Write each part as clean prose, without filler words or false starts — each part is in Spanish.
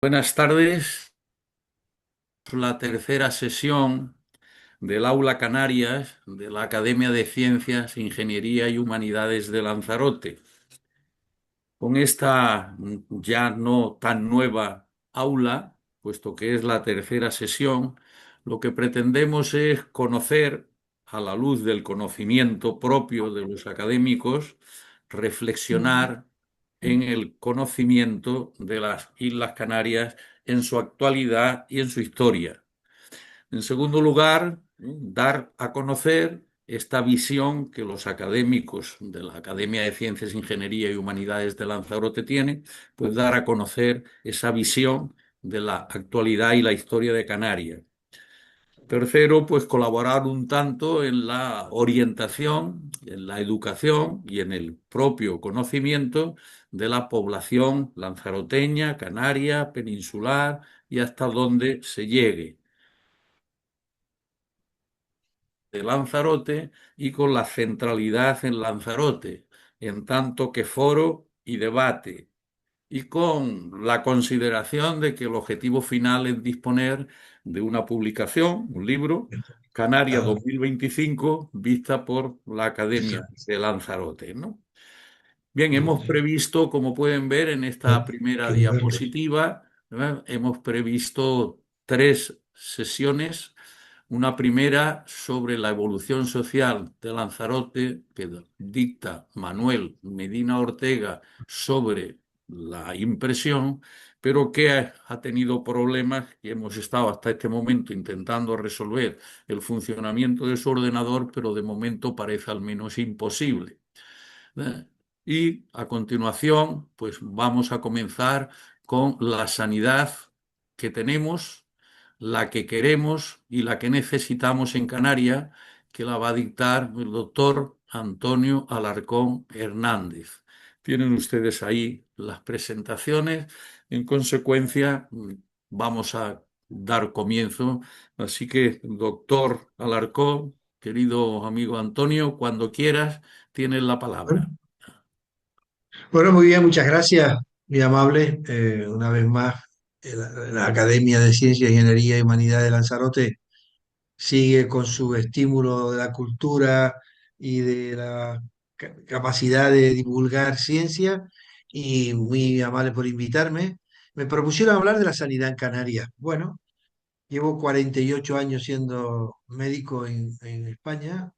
Buenas tardes. La tercera sesión del Aula Canarias de la Academia de Ciencias, Ingeniería y Humanidades de Lanzarote. Con esta ya no tan nueva aula, puesto que es la tercera sesión, lo que pretendemos es conocer, a la luz del conocimiento propio de los académicos, reflexionar en el conocimiento de las Islas Canarias en su actualidad y en su historia. En segundo lugar, dar a conocer esta visión que los académicos de la Academia de Ciencias, Ingeniería y Humanidades de Lanzarote tienen, pues dar a conocer esa visión de la actualidad y la historia de Canarias. Tercero, pues colaborar un tanto en la orientación, en la educación y en el propio conocimiento de la población lanzaroteña, canaria, peninsular y hasta donde se llegue de Lanzarote y con la centralidad en Lanzarote, en tanto que foro y debate, y con la consideración de que el objetivo final es disponer de una publicación, un libro, Canarias Ah, 2025, vista por la Academia exacto. de Lanzarote, ¿no? Bien, Muy hemos bien. previsto, como pueden ver en esta primera Quiero verlo. diapositiva, ¿verdad? Hemos previsto tres sesiones. Una primera sobre la evolución social de Lanzarote, que dicta Manuel Medina Ortega sobre la impresión, pero que ha tenido problemas y hemos estado hasta este momento intentando resolver el funcionamiento de su ordenador, pero de momento parece al menos imposible. ¿Eh? Y a continuación, pues vamos a comenzar con la sanidad que tenemos, la que queremos y la que necesitamos en Canarias, que la va a dictar el doctor Antonio Alarcón Hernández. Tienen ustedes ahí las presentaciones. En consecuencia, vamos a dar comienzo. Así que, doctor Alarcón, querido amigo Antonio, cuando quieras. Tienes la palabra. Bueno, muy bien, muchas gracias, muy amable. Una vez más, la Academia de Ciencia, Ingeniería y Humanidad de Lanzarote sigue con su estímulo de la cultura y de la capacidad de divulgar ciencia y muy amable por invitarme. Me propusieron hablar de la sanidad en Canarias. Bueno, llevo 48 años siendo médico en España.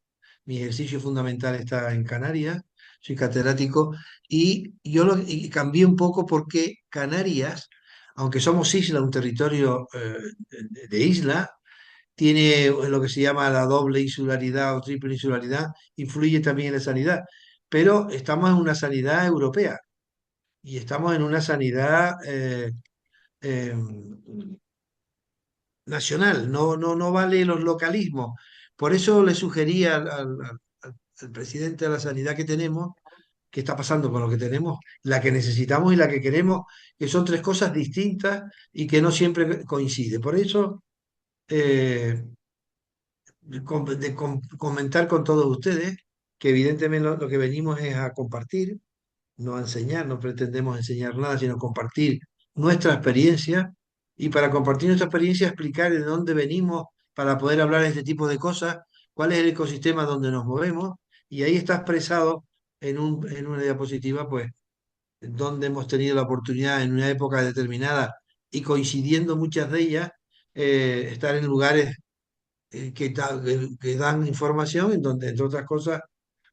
Mi ejercicio fundamental está en Canarias. Soy catedrático y cambié un poco porque Canarias, aunque somos isla, un territorio de isla, tiene lo que se llama la doble insularidad o triple insularidad, influye también en la sanidad. Pero estamos en una sanidad europea y estamos en una sanidad eh, nacional, no vale los localismos. Por eso le sugería al presidente de la sanidad que tenemos, qué está pasando con lo que tenemos, la que necesitamos y la que queremos, que son tres cosas distintas y que no siempre coinciden. Por eso, eh, comentar con todos ustedes que evidentemente lo que venimos es a compartir, no a enseñar, no pretendemos enseñar nada, sino compartir nuestra experiencia y para compartir nuestra experiencia explicar de dónde venimos para poder hablar de este tipo de cosas, cuál es el ecosistema donde nos movemos y ahí está expresado en una diapositiva, pues, donde hemos tenido la oportunidad en una época determinada y coincidiendo muchas de ellas, estar en lugares que dan información, en donde, entre otras cosas,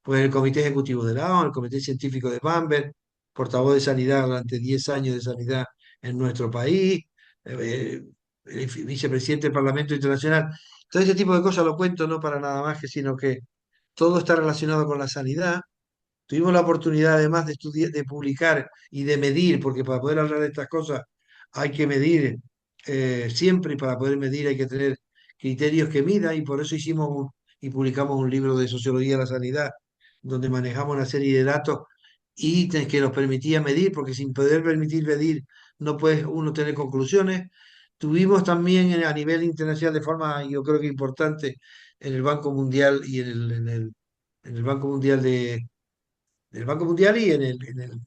pues el Comité Ejecutivo de la ONU, el Comité Científico de Bamberg, portavoz de Sanidad durante 10 años de sanidad en nuestro país, el vicepresidente del Parlamento Internacional. Todo ese tipo de cosas lo cuento no para nada más que, sino que todo está relacionado con la sanidad. Tuvimos la oportunidad además de estudiar, de publicar y de medir, porque para poder hablar de estas cosas hay que medir siempre y para poder medir hay que tener criterios que midan y por eso y publicamos un libro de sociología de la sanidad donde manejamos una serie de datos que nos permitía medir, porque sin poder permitir medir no puede uno tener conclusiones. Tuvimos también a nivel internacional de forma, yo creo que importante, en el Banco Mundial y en el Banco Mundial del Banco Mundial y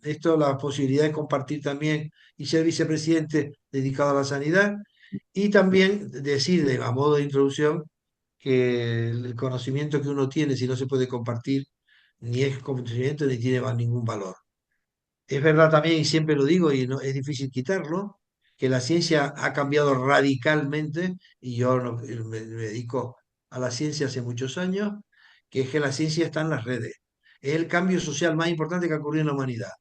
esto la posibilidad de compartir también y ser vicepresidente dedicado a la sanidad y también decir a modo de introducción que el conocimiento que uno tiene si no se puede compartir ni es conocimiento ni tiene ningún valor. Es verdad también, y siempre lo digo, y no, es difícil quitarlo, que la ciencia ha cambiado radicalmente, y yo me dedico a la ciencia hace muchos años, que es que la ciencia está en las redes. Es el cambio social más importante que ha ocurrido en la humanidad.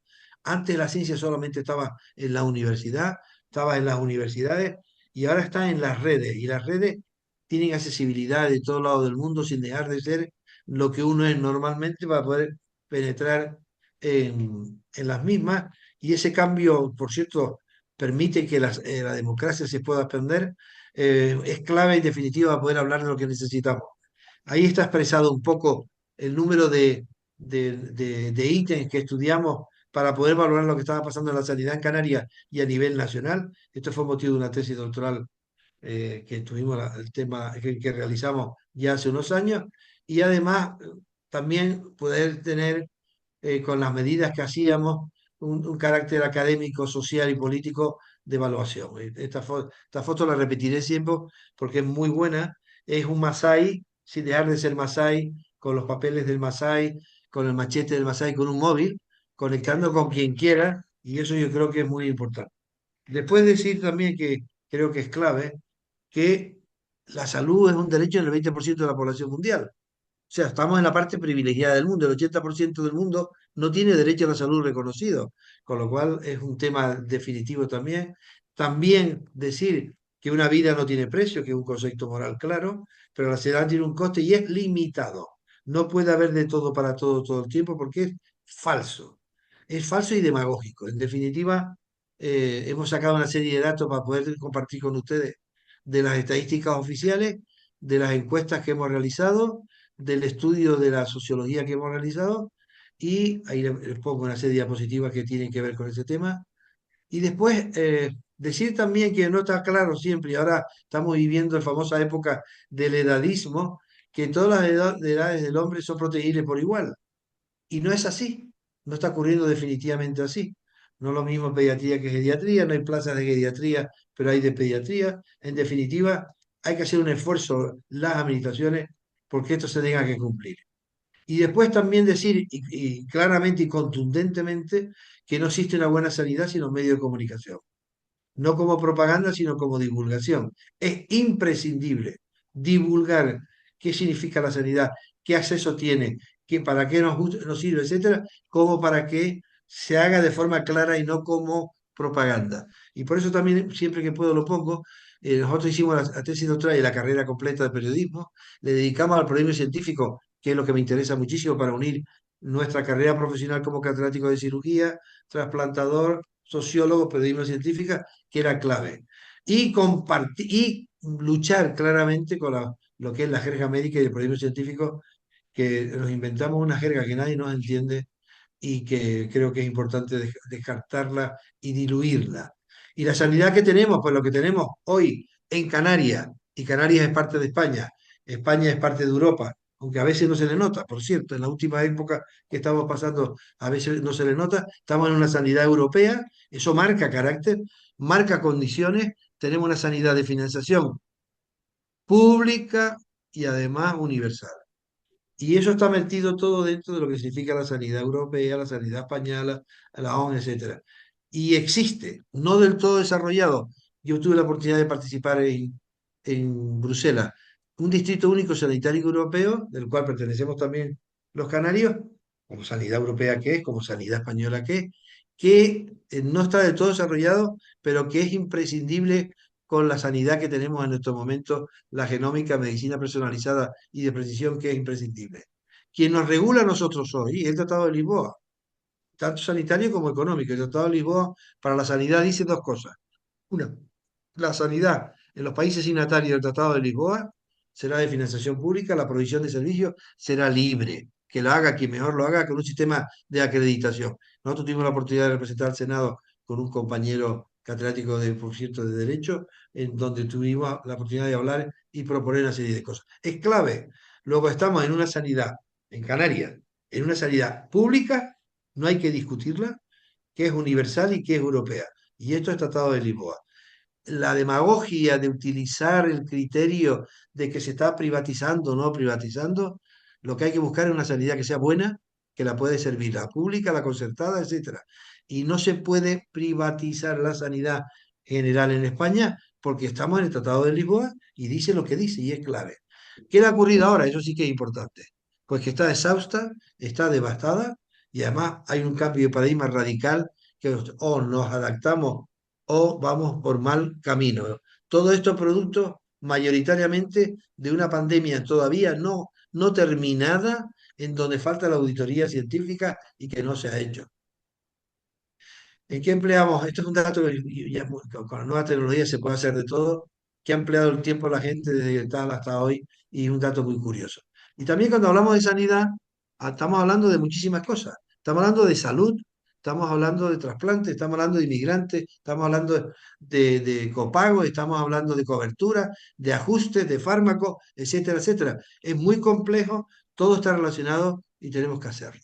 Antes la ciencia solamente estaba en la universidad, estaba en las universidades, y ahora está en las redes. Y las redes tienen accesibilidad de todos lados del mundo sin dejar de ser lo que uno es normalmente para poder penetrar en las mismas y ese cambio, por cierto, permite que la democracia se pueda extender, es clave y definitiva para poder hablar de lo que necesitamos. Ahí está expresado un poco el número de ítems que estudiamos para poder valorar lo que estaba pasando en la sanidad en Canarias y a nivel nacional. Esto fue motivo de una tesis doctoral que tuvimos el tema que realizamos ya hace unos años y además también poder tener con las medidas que hacíamos, un carácter académico, social y político de evaluación. Esta foto la repetiré siempre porque es muy buena. Es un Masái, sin dejar de ser Masái, con los papeles del Masái, con el machete del Masái, con un móvil, conectando con quien quiera, y eso yo creo que es muy importante. Después decir también que creo que es clave que la salud es un derecho del 20% de la población mundial. O sea, estamos en la parte privilegiada del mundo. El 80% del mundo no tiene derecho a la salud reconocido, con lo cual es un tema definitivo también. También decir que una vida no tiene precio, que es un concepto moral claro, pero la sociedad tiene un coste y es limitado. No puede haber de todo para todo todo el tiempo porque es falso. Es falso y demagógico. En definitiva, hemos sacado una serie de datos para poder compartir con ustedes de las estadísticas oficiales, de las encuestas que hemos realizado del estudio de la sociología que hemos realizado y ahí les pongo una serie de diapositivas que tienen que ver con ese tema. Y después decir también que no está claro siempre, y ahora estamos viviendo la famosa época del edadismo, que todas las edades del hombre son protegibles por igual. Y no es así, no está ocurriendo definitivamente así. No es lo mismo pediatría que geriatría, no hay plazas de geriatría, pero hay de pediatría. En definitiva, hay que hacer un esfuerzo las administraciones porque esto se tenga que cumplir. Y después también decir y claramente y contundentemente que no existe una buena sanidad sin los medios de comunicación no como propaganda, sino como divulgación. Es imprescindible divulgar qué significa la sanidad, qué acceso tiene, para qué nos sirve, etcétera, como para que se haga de forma clara y no como propaganda. Y por eso también, siempre que puedo lo pongo, nosotros hicimos la tesis doctoral y la carrera completa de periodismo, le dedicamos al periodismo científico, que es lo que me interesa muchísimo para unir nuestra carrera profesional como catedrático de cirugía, trasplantador, sociólogo, periodismo científica, que era clave. Y compartir y luchar claramente con lo que es la jerga médica y el periodismo científico, que nos inventamos una jerga que nadie nos entiende y que creo que es importante descartarla y diluirla. Y la sanidad que tenemos, pues lo que tenemos hoy en Canarias, y Canarias es parte de España, España es parte de Europa, aunque a veces no se le nota, por cierto, en la última época que estamos pasando a veces no se le nota, estamos en una sanidad europea, eso marca carácter, marca condiciones, tenemos una sanidad de financiación pública y además universal. Y eso está metido todo dentro de lo que significa la sanidad europea, la sanidad española, la OMS, etcétera. Y existe, no del todo desarrollado. Yo tuve la oportunidad de participar en Bruselas, un distrito único sanitario europeo, del cual pertenecemos también los canarios, como sanidad europea que es, como sanidad española que no está del todo desarrollado, pero que es imprescindible con la sanidad que tenemos en estos momentos, la genómica, medicina personalizada y de precisión, que es imprescindible. Quien nos regula a nosotros hoy es el Tratado de Lisboa, tanto sanitario como económico. El Tratado de Lisboa para la sanidad dice dos cosas. Una, la sanidad en los países signatarios del Tratado de Lisboa será de financiación pública, la provisión de servicios será libre, que lo haga quien mejor lo haga con un sistema de acreditación. Nosotros tuvimos la oportunidad de representar al Senado con un compañero catedrático de, por cierto, de Derecho, en donde tuvimos la oportunidad de hablar y proponer una serie de cosas. Es clave. Luego estamos en una sanidad, en Canarias, en una sanidad pública no hay que discutirla, que es universal y que es europea. Y esto es Tratado de Lisboa. La demagogia de utilizar el criterio de que se está privatizando o no privatizando, lo que hay que buscar es una sanidad que sea buena, que la puede servir la pública, la concertada, etcétera. Y no se puede privatizar la sanidad general en España porque estamos en el Tratado de Lisboa y dice lo que dice y es clave. ¿Qué le ha ocurrido ahora? Eso sí que es importante. Pues que está exhausta, está devastada y además hay un cambio de paradigma radical que o nos adaptamos o vamos por mal camino. Todo esto producto mayoritariamente de una pandemia todavía no terminada, en donde falta la auditoría científica y que no se ha hecho. ¿En qué empleamos? Esto es un dato que ya con la nueva tecnología se puede hacer de todo. ¿Qué ha empleado el tiempo la gente desde tal hasta hoy? Y un dato muy curioso. Y también cuando hablamos de sanidad, estamos hablando de muchísimas cosas. Estamos hablando de salud, estamos hablando de trasplantes, estamos hablando de inmigrantes, estamos hablando de copago, estamos hablando de cobertura, de ajustes, de fármacos, etcétera, etcétera. Es muy complejo, todo está relacionado y tenemos que hacerlo.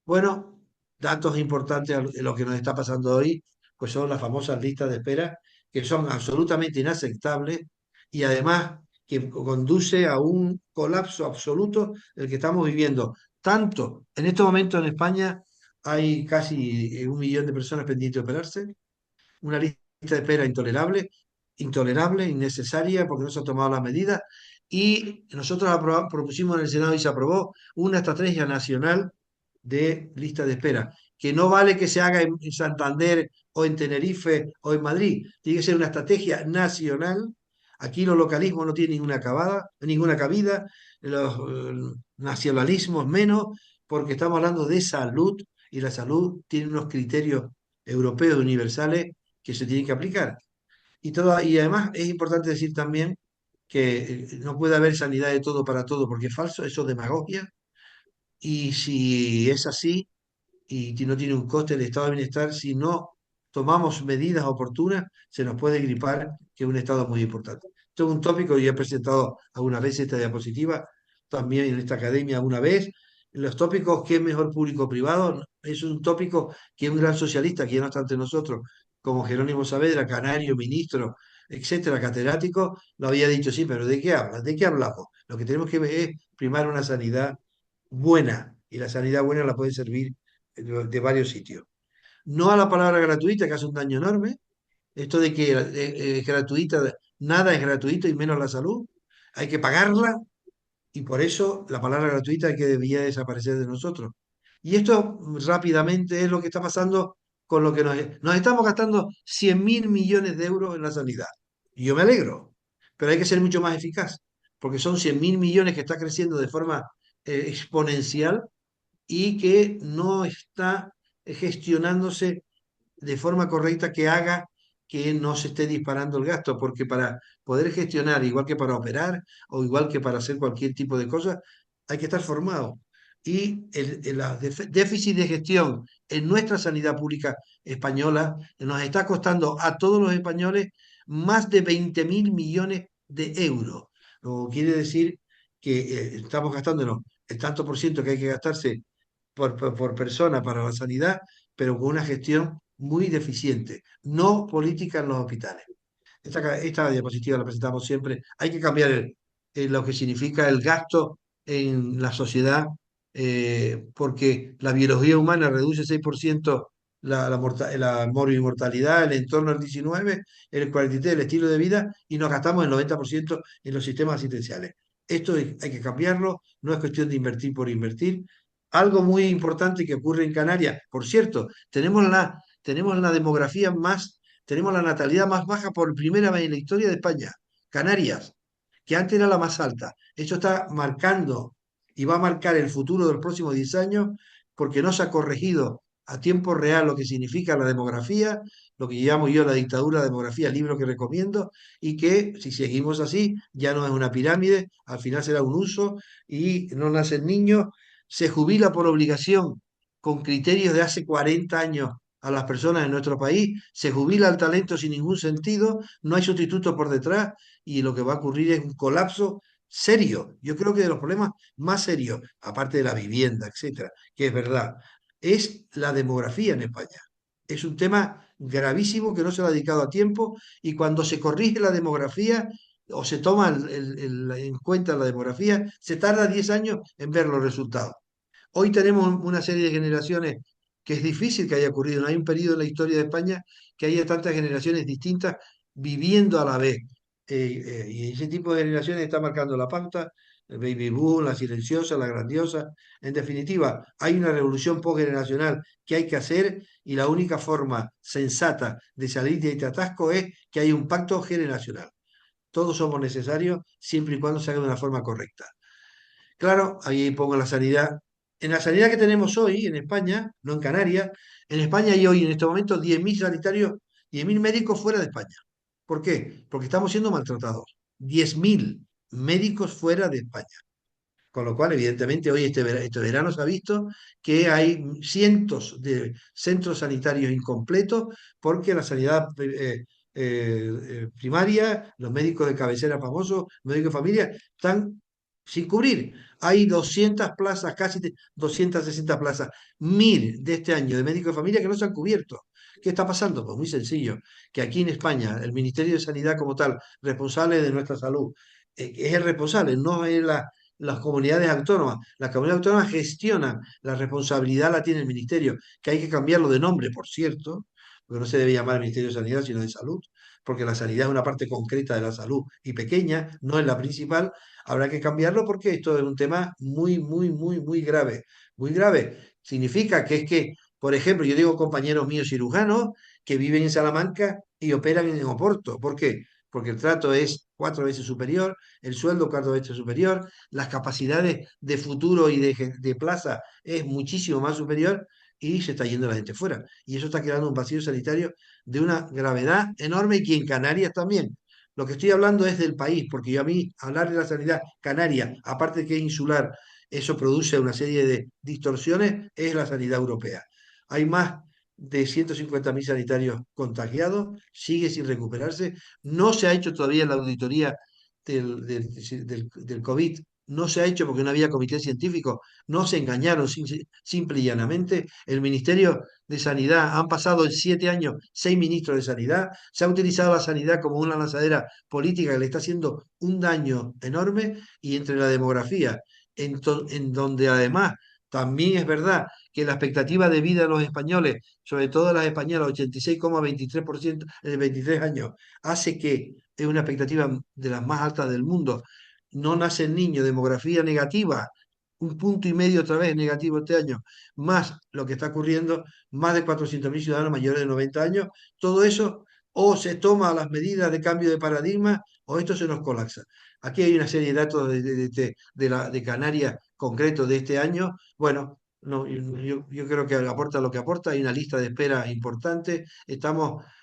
Bueno, datos importantes de lo que nos está pasando hoy, pues son las famosas listas de espera, que son absolutamente inaceptables y además que conduce a un colapso absoluto el que estamos viviendo. Tanto en este momento en España hay casi 1 millón de personas pendientes de operarse, una lista de espera intolerable, intolerable, innecesaria, porque no se han tomado las medidas. Y nosotros propusimos en el Senado y se aprobó una estrategia nacional de lista de espera, que no vale que se haga en Santander o en Tenerife o en Madrid, tiene que ser una estrategia nacional. Aquí los localismos no tienen ninguna cabida, los nacionalismos menos, porque estamos hablando de salud y la salud tiene unos criterios europeos universales que se tienen que aplicar. Y además es importante decir también que no puede haber sanidad de todo para todo, porque es falso, eso es demagogia. Y si es así, y que no tiene un coste el estado de bienestar, si no tomamos medidas oportunas, se nos puede gripar, que es un estado muy importante. Esto es un tópico, y he presentado algunas veces esta diapositiva, también en esta academia alguna vez. Los tópicos, ¿qué es mejor público-privado? Es un tópico que un gran socialista, que ya no está entre nosotros, como Jerónimo Saavedra, canario, ministro, etcétera, catedrático, lo había dicho, sí, pero ¿de qué hablas? ¿De qué hablamos? Lo que tenemos que ver es primar una sanidad buena, y la sanidad buena la puede servir de varios sitios. No a la palabra gratuita, que hace un daño enorme. Esto de que es gratuita, nada es gratuito y menos la salud. Hay que pagarla y por eso la palabra gratuita hay que debía desaparecer de nosotros. Y esto rápidamente es lo que está pasando con lo que nos estamos gastando 100.000 millones de euros en la sanidad. Y yo me alegro, pero hay que ser mucho más eficaz, porque son 100.000 millones que está creciendo de forma exponencial y que no está gestionándose de forma correcta que haga que no se esté disparando el gasto, porque para poder gestionar, igual que para operar o igual que para hacer cualquier tipo de cosa, hay que estar formado. Y el déficit de gestión en nuestra sanidad pública española nos está costando a todos los españoles más de 20.000 millones de euros. Lo que quiere decir que estamos gastándonos el tanto por ciento que hay que gastarse por persona para la sanidad, pero con una gestión muy deficiente, no política en los hospitales. Esta diapositiva la presentamos siempre. Hay que cambiar lo que significa el gasto en la sociedad, porque la biología humana reduce 6% la morbimortalidad, el entorno al 19%, el 43% el estilo de vida, y nos gastamos el 90% en los sistemas asistenciales. Esto hay que cambiarlo, no es cuestión de invertir por invertir. Algo muy importante que ocurre en Canarias, por cierto, tenemos la demografía más tenemos la natalidad más baja por primera vez en la historia de España, Canarias, que antes era la más alta. Esto está marcando y va a marcar el futuro de los próximos 10 años porque no se ha corregido a tiempo real lo que significa la demografía, lo que llamo yo la dictadura de demografía, libro que recomiendo, y que si seguimos así ya no es una pirámide, al final será un uso y no nacen niños, se jubila por obligación con criterios de hace 40 años a las personas en nuestro país, se jubila el talento sin ningún sentido, no hay sustituto por detrás y lo que va a ocurrir es un colapso serio. Yo creo que de los problemas más serios, aparte de la vivienda, etcétera, que es verdad, es la demografía en España. Es un tema gravísimo que no se le ha dedicado a tiempo y cuando se corrige la demografía o se toma en cuenta la demografía, se tarda 10 años en ver los resultados. Hoy tenemos una serie de generaciones que es difícil que haya ocurrido. No hay un periodo en la historia de España que haya tantas generaciones distintas viviendo a la vez. Y ese tipo de generaciones está marcando la pauta, el baby boom, la silenciosa, la grandiosa. En definitiva, hay una revolución postgeneracional que hay que hacer y la única forma sensata de salir de este atasco es que haya un pacto generacional. Todos somos necesarios siempre y cuando se haga de una forma correcta. Claro, ahí pongo la sanidad. En la sanidad que tenemos hoy en España, no en Canarias, en España hay hoy en este momento 10.000 sanitarios, 10.000 médicos fuera de España. ¿Por qué? Porque estamos siendo maltratados. 10.000 médicos fuera de España. Con lo cual, evidentemente, hoy este verano se ha visto que hay cientos de centros sanitarios incompletos porque la sanidad primaria, los médicos de cabecera famosos, médicos de familia, están sin cubrir. Hay 200 plazas, casi 260 plazas, 1.000 de este año de médicos de familia que no se han cubierto. ¿Qué está pasando? Pues muy sencillo, que aquí en España el Ministerio de Sanidad como tal, responsable de nuestra salud, es el responsable, no es las comunidades autónomas. Las comunidades autónomas gestionan, la responsabilidad la tiene el ministerio, que hay que cambiarlo de nombre, por cierto, porque no se debe llamar Ministerio de Sanidad, sino de Salud, porque la sanidad es una parte concreta de la salud y pequeña, no es la principal. Habrá que cambiarlo porque esto es un tema muy, muy, muy, muy grave. Muy grave. Significa que es que, por ejemplo, yo digo compañeros míos cirujanos que viven en Salamanca y operan en Oporto. ¿Por qué? Porque el trato es 4 veces superior, el sueldo 4 veces superior, las capacidades de futuro y de plaza es muchísimo más superior y se está yendo la gente fuera. Y eso está creando un vacío sanitario de una gravedad enorme y en Canarias también. Lo que estoy hablando es del país, porque yo a mí hablar de la sanidad canaria, aparte de que es insular, eso produce una serie de distorsiones, es la sanidad europea. Hay más de 150.000 sanitarios contagiados, sigue sin recuperarse, no se ha hecho todavía la auditoría del COVID, no se ha hecho porque no había comité científico, no se engañaron simple y llanamente. El Ministerio de Sanidad, han pasado en 7 años 6 ministros de Sanidad, se ha utilizado la sanidad como una lanzadera política que le está haciendo un daño enorme y entre la demografía, en donde además también es verdad que la expectativa de vida de los españoles, sobre todo las españolas, 86,23%, 23 años, hace que es una expectativa de las más altas del mundo. No nacen niños, demografía negativa, 1,5 puntos otra vez negativo este año, más lo que está ocurriendo, más de 400.000 ciudadanos mayores de 90 años, todo eso o se toma las medidas de cambio de paradigma o esto se nos colapsa. Aquí hay una serie de datos de Canarias concretos de este año. Bueno, no, yo creo que aporta lo que aporta, hay una lista de espera importante.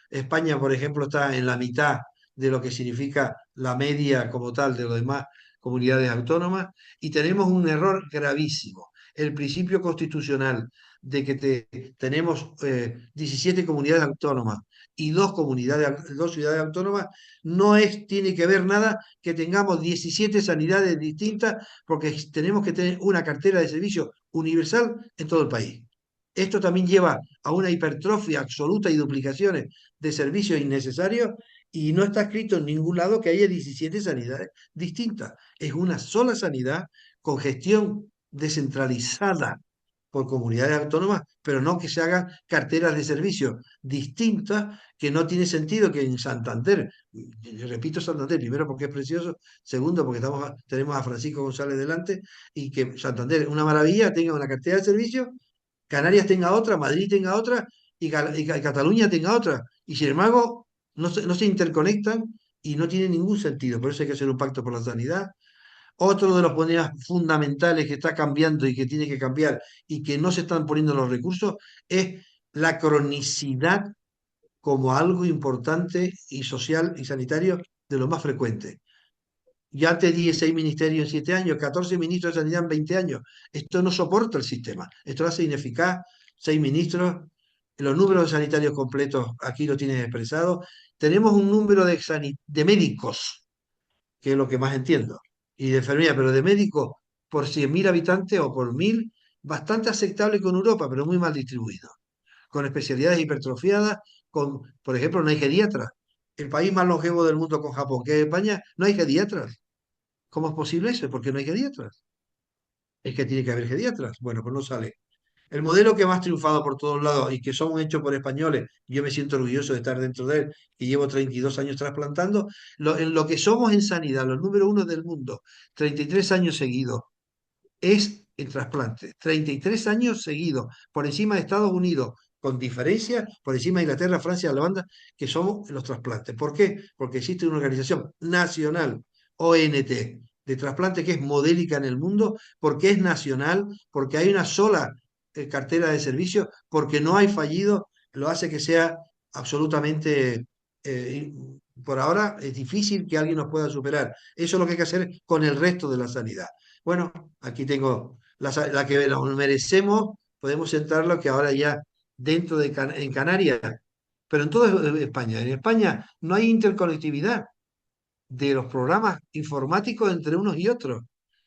España, por ejemplo, está en la mitad de lo que significa la media como tal de las demás comunidades autónomas y tenemos un error gravísimo. El principio constitucional de que tenemos 17 comunidades autónomas y dos ciudades autónomas tiene que ver nada que tengamos 17 sanidades distintas porque tenemos que tener una cartera de servicios universal en todo el país. Esto también lleva a una hipertrofia absoluta y duplicaciones de servicios innecesarios y no está escrito en ningún lado que haya 17 sanidades distintas. Es una sola sanidad con gestión descentralizada por comunidades autónomas, pero no que se hagan carteras de servicios distintas, que no tiene sentido que en Santander, yo repito Santander, primero porque es precioso, segundo porque tenemos a Francisco González delante, y que Santander, una maravilla, tenga una cartera de servicios, Canarias tenga otra, Madrid tenga otra, y Cataluña tenga otra. Y sin embargo, no se interconectan y no tiene ningún sentido. Por eso hay que hacer un pacto por la sanidad. Otro de los problemas fundamentales que está cambiando y que tiene que cambiar y que no se están poniendo los recursos es la cronicidad como algo importante y social y sanitario de lo más frecuente. Ya te di 6 ministerios en 7 años, 14 ministros de sanidad en 20 años. Esto no soporta el sistema. Esto lo hace ineficaz. 6 ministros, los números de sanitarios completos aquí lo tienes expresado. Tenemos un número de médicos, que es lo que más entiendo, y de enfermería, pero de médicos por 100.000 habitantes o por 1.000 bastante aceptable con Europa, pero muy mal distribuido, con especialidades hipertrofiadas, por ejemplo, no hay geriatras. El país más longevo del mundo con Japón, que es España, no hay geriatras. ¿Cómo es posible eso? ¿Por qué no hay geriatras? Es que tiene que haber geriatras. Bueno, pues no sale. El modelo que más ha triunfado por todos lados y que somos hechos por españoles, yo me siento orgulloso de estar dentro de él, y llevo 32 años trasplantando, en lo que somos en sanidad, los número uno del mundo, 33 años seguidos, es el trasplante. 33 años seguidos, por encima de Estados Unidos, con diferencia, por encima de Inglaterra, Francia, Holanda, que somos los trasplantes. ¿Por qué? Porque existe una organización nacional, ONT, de trasplante que es modélica en el mundo, porque es nacional, porque hay una sola cartera de servicios, porque no hay fallido, lo hace que sea absolutamente, eh, por ahora, es difícil que alguien nos pueda superar. Eso es lo que hay que hacer con el resto de la sanidad. Bueno, aquí tengo la que la merecemos, podemos centrarlo que ahora ya dentro de en Canarias, pero en toda España. En España no hay interconectividad de los programas informáticos entre unos y otros.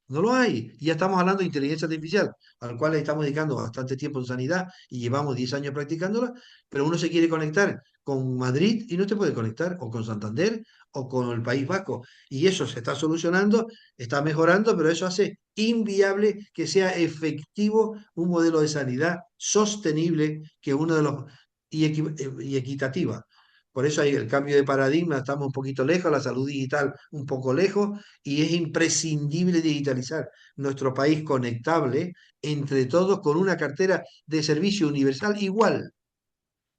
No lo hay. Y ya estamos hablando de inteligencia artificial, al cual le estamos dedicando bastante tiempo en sanidad y llevamos 10 años practicándola, pero uno se quiere conectar con Madrid y no te puede conectar, o con Santander o con el País Vasco. Y eso se está solucionando, está mejorando, pero eso hace inviable que sea efectivo un modelo de sanidad sostenible que uno de los y equitativa. Por eso hay el cambio de paradigma, estamos un poquito lejos, la salud digital un poco lejos, y es imprescindible digitalizar nuestro país conectable entre todos con una cartera de servicio universal igual,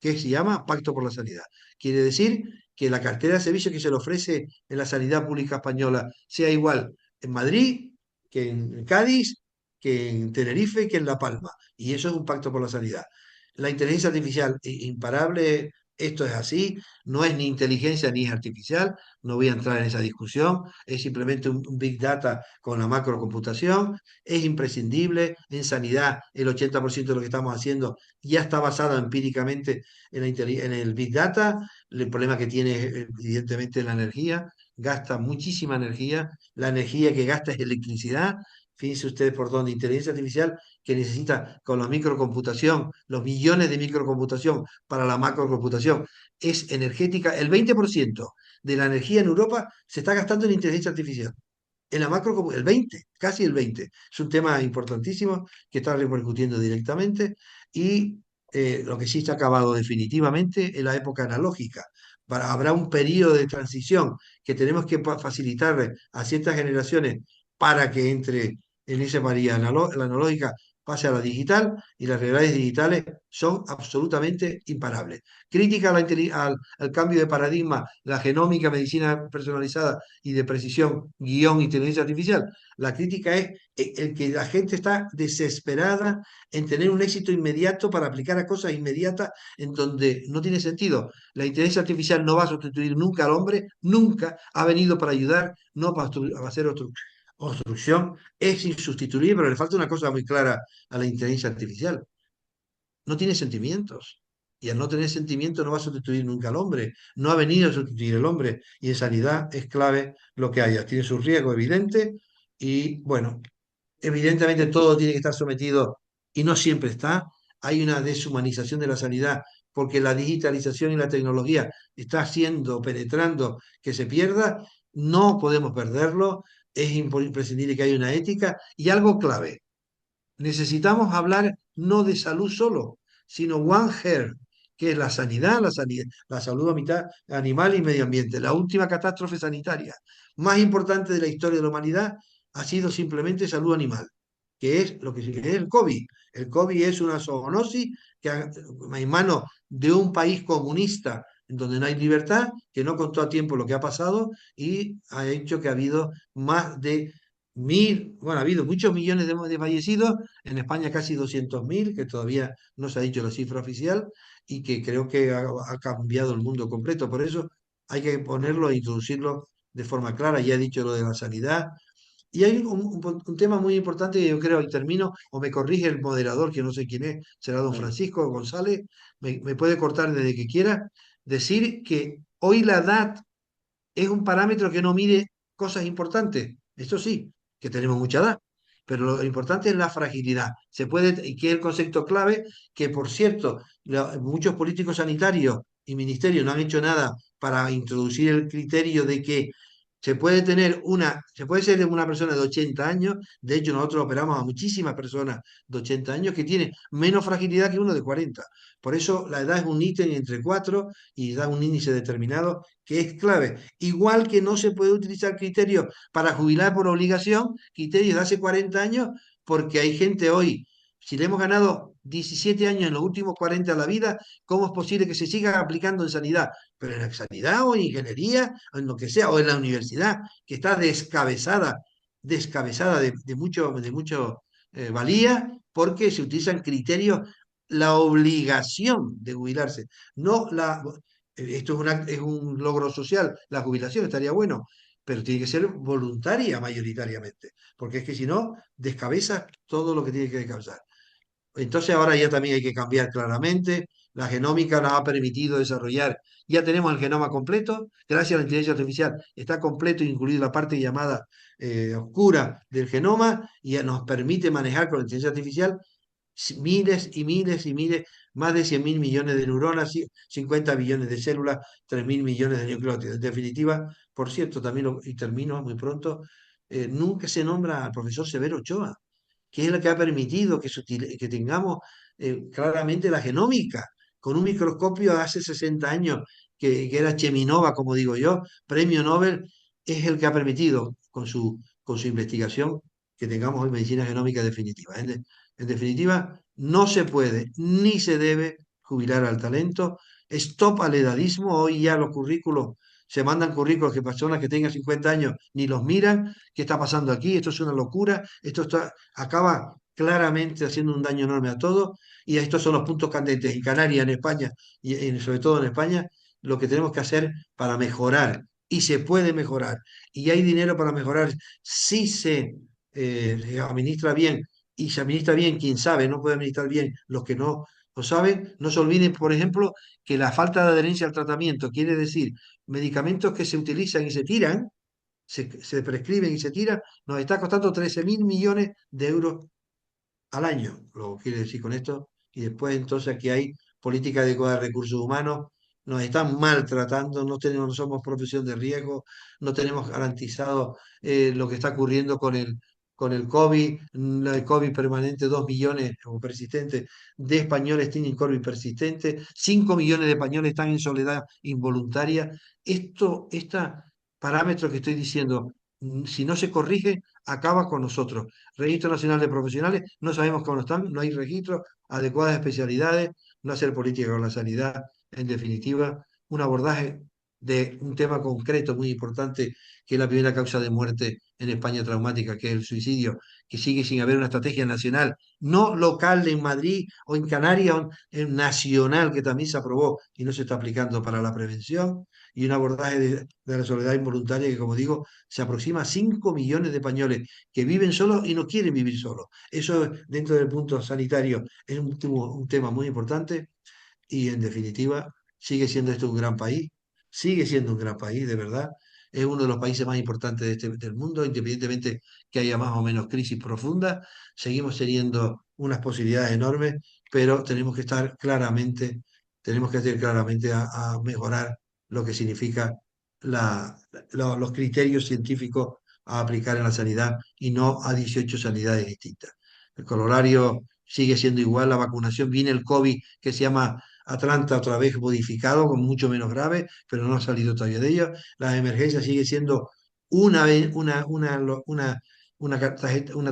que se llama Pacto por la Sanidad. Quiere decir que la cartera de servicios que se le ofrece en la sanidad pública española sea igual en Madrid, que en Cádiz, que en Tenerife, que en La Palma. Y eso es un pacto por la sanidad. La inteligencia artificial, imparable, esto es así, no es ni inteligencia ni es artificial, no voy a entrar en esa discusión, es simplemente un big data con la macrocomputación, es imprescindible. En sanidad, el 80% de lo que estamos haciendo ya está basado empíricamente en el Big Data. El problema que tiene es evidentemente la energía, gasta muchísima energía, la energía que gasta es electricidad. Fíjense ustedes por dónde, inteligencia artificial que necesita con la microcomputación, los millones de microcomputación para la macrocomputación, es energética. El 20% de la energía en Europa se está gastando en inteligencia artificial. En la macro, el 20, casi el 20. Es un tema importantísimo que está repercutiendo directamente, y lo que sí está acabado definitivamente es la época analógica. Habrá un periodo de transición que tenemos que facilitarle a ciertas generaciones para que entre en esa varía la analógica, pase a la digital, y las realidades digitales son absolutamente imparables. Crítica a al cambio de paradigma, la genómica, medicina personalizada y de precisión, guión, inteligencia artificial. La crítica es el que la gente está desesperada en tener un éxito inmediato para aplicar a cosas inmediatas en donde no tiene sentido. La inteligencia artificial no va a sustituir nunca al hombre, nunca ha venido para ayudar, no para hacer obstrucción. Es insustituible, pero le falta una cosa muy clara a la inteligencia artificial: no tiene sentimientos. Y al no tener sentimientos no va a sustituir nunca al hombre. No ha venido a sustituir al hombre. Y en sanidad es clave lo que haya. Tiene su riesgo evidente y, bueno, evidentemente todo tiene que estar sometido, y no siempre está. Hay una deshumanización de la sanidad porque la digitalización y la tecnología está haciendo, penetrando que se pierda. No podemos perderlo. Es imprescindible que haya una ética y algo clave. Necesitamos hablar no de salud solo, sino One Health, que es la salud a mitad animal y medio ambiente. La última catástrofe sanitaria más importante de la historia de la humanidad ha sido simplemente salud animal, que es lo que es el COVID. El COVID es una zoonosis que en manos de un país comunista en donde no hay libertad, que no contó a tiempo lo que ha pasado, y ha hecho que ha habido más de bueno, ha habido muchos millones de fallecidos, en España casi 200.000, que todavía no se ha dicho la cifra oficial, y que creo que ha cambiado el mundo completo. Por eso hay que ponerlo e introducirlo de forma clara. Ya he dicho lo de la sanidad. Y hay un tema muy importante que yo creo, y termino, o me corrige el moderador, que no sé quién es, será don Vale. Francisco González, me puede cortar desde que quiera, decir que hoy la edad es un parámetro que no mide cosas importantes. Esto sí, que tenemos mucha edad, pero lo importante es la fragilidad. Se puede, y que es el concepto clave, que por cierto, muchos políticos sanitarios y ministerios no han hecho nada para introducir el criterio de que se puede ser una persona de 80 años, de hecho nosotros operamos a muchísimas personas de 80 años que tienen menos fragilidad que uno de 40. Por eso la edad es un ítem entre cuatro y da un índice determinado que es clave. Igual que no se puede utilizar criterios para jubilar por obligación, criterios de hace 40 años, porque hay gente hoy, si le hemos ganado 17 años en los últimos 40 de la vida, ¿cómo es posible que se siga aplicando en sanidad? Pero en la sanidad o en ingeniería, o en lo que sea, o en la universidad, que está descabezada de mucho valía, porque se utilizan criterios, la obligación de jubilarse, no la... Esto es un logro social, la jubilación estaría bueno, pero tiene que ser voluntaria mayoritariamente, porque es que si no, descabeza todo lo que tiene que descabezar. Entonces ahora ya también hay que cambiar claramente. La genómica nos ha permitido desarrollar, ya tenemos el genoma completo, gracias a la inteligencia artificial está completo, incluida la parte llamada oscura del genoma, y ya nos permite manejar con la inteligencia artificial miles y miles y miles, más de 100.000 millones de neuronas, 50 billones de células, 3.000 millones de nucleótidos. En definitiva, por cierto, también, y termino muy pronto, nunca se nombra al profesor Severo Ochoa, que es la que ha permitido que tengamos claramente la genómica, con un microscopio hace 60 años, que era Cheminova, como digo yo, premio Nobel, es el que ha permitido con su investigación que tengamos hoy medicina genómica definitiva. En definitiva, no se puede ni se debe jubilar al talento. Stop al edadismo. Hoy ya los currículos, se mandan currículos que personas que tengan 50 años ni los miran. ¿Qué está pasando aquí? Esto es una locura. Acaba claramente haciendo un daño enorme a todos. Y estos son los puntos candentes en Canarias, en España y sobre todo en España, lo que tenemos que hacer para mejorar. Y se puede mejorar. Y hay dinero para mejorar si se administra bien, y se administra bien quien sabe, no puede administrar bien los que no lo saben. No se olviden, por ejemplo, que la falta de adherencia al tratamiento quiere decir medicamentos que se utilizan y se tiran, se prescriben y se tiran, nos está costando 13.000 millones de euros al año, lo quiere decir con esto. Y después entonces aquí hay política adecuada de recursos humanos, nos están maltratando, no somos profesión de riesgo, no tenemos garantizado lo que está ocurriendo con el COVID, el COVID permanente, 2 millones o persistente de españoles tienen COVID persistente, 5 millones de españoles están en soledad involuntaria. Este parámetro que estoy diciendo, si no se corrige, acaba con nosotros. Registro Nacional de Profesionales, no sabemos cómo están, no hay registro, adecuadas especialidades, no hacer política con la sanidad, en definitiva, un abordaje de un tema concreto muy importante, que es la primera causa de muerte en España traumática, que es el suicidio, que sigue sin haber una estrategia nacional, no local en Madrid o en Canarias, nacional, que también se aprobó y no se está aplicando para la prevención, y un abordaje de la soledad involuntaria que, como digo, se aproxima a 5 millones de españoles que viven solos y no quieren vivir solos. Eso, dentro del punto sanitario, es un tema muy importante, y en definitiva sigue siendo esto un gran país, sigue siendo un gran país, de verdad. Es uno de los países más importantes del mundo, independientemente que haya más o menos crisis profunda, seguimos teniendo unas posibilidades enormes, pero tenemos que hacer claramente a mejorar lo que significa los criterios científicos a aplicar en la sanidad, y no a 18 sanidades distintas. El corolario sigue siendo igual, la vacunación, viene el COVID que se llama Atlanta otra vez modificado, con mucho menos grave, pero no ha salido todavía de ello. Las emergencias sigue siendo una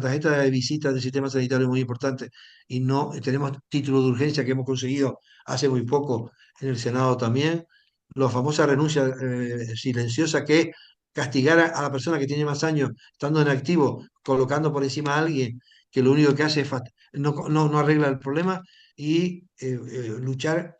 tarjeta de visita del sistema sanitario muy importante, y no tenemos título de urgencia que hemos conseguido hace muy poco en el Senado también. La famosa renuncia silenciosa, que es castigar a la persona que tiene más años estando en activo, colocando por encima a alguien que lo único que hace es no arregla el problema, y luchar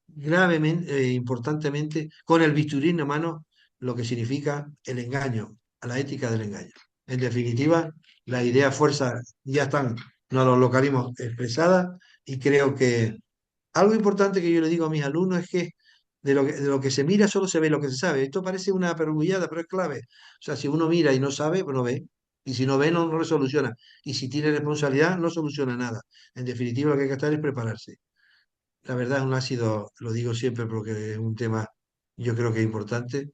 gravemente, importantemente, con el bisturí en la mano, lo que significa el engaño, a la ética del engaño. En definitiva, las ideas fuerza ya están, nos los localismos expresadas, y creo que algo importante que yo le digo a mis alumnos es que de lo que se mira solo se ve lo que se sabe. Esto parece una perogrullada, pero es clave. O sea, si uno mira y no sabe, pues no ve. Y si no ve, no lo soluciona. Y si tiene responsabilidad, no soluciona nada. En definitiva, lo que hay que estar es prepararse. La verdad, un ácido, lo digo siempre porque es un tema, yo creo que es importante.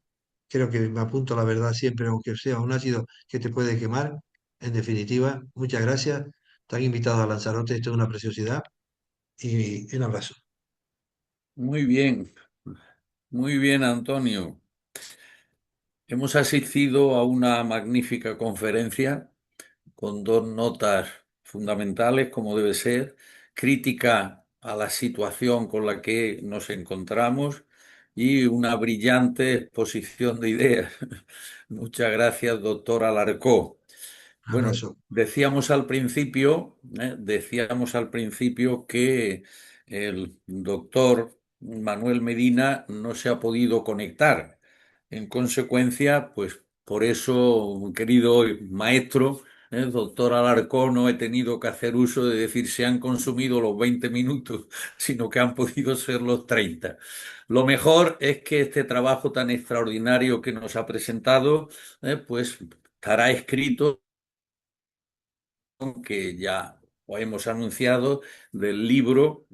Creo que me apunto a la verdad siempre, aunque sea un ácido que te puede quemar. En definitiva, muchas gracias. Están invitados a Lanzarote, esto es una preciosidad. Y un abrazo. Muy bien, Antonio. Hemos asistido a una magnífica conferencia con dos notas fundamentales, como debe ser, crítica a la situación con la que nos encontramos y una brillante exposición de ideas. Muchas gracias, doctor Alarcó. Un Bueno, abrazo. decíamos al principio que el doctor Manuel Medina no se ha podido conectar. En consecuencia, pues por eso, querido maestro, doctor Alarcón, no he tenido que hacer uso de decir se han consumido los 20 minutos, sino que han podido ser los 30. Lo mejor es que este trabajo tan extraordinario que nos ha presentado, pues estará escrito que ya os hemos anunciado del libro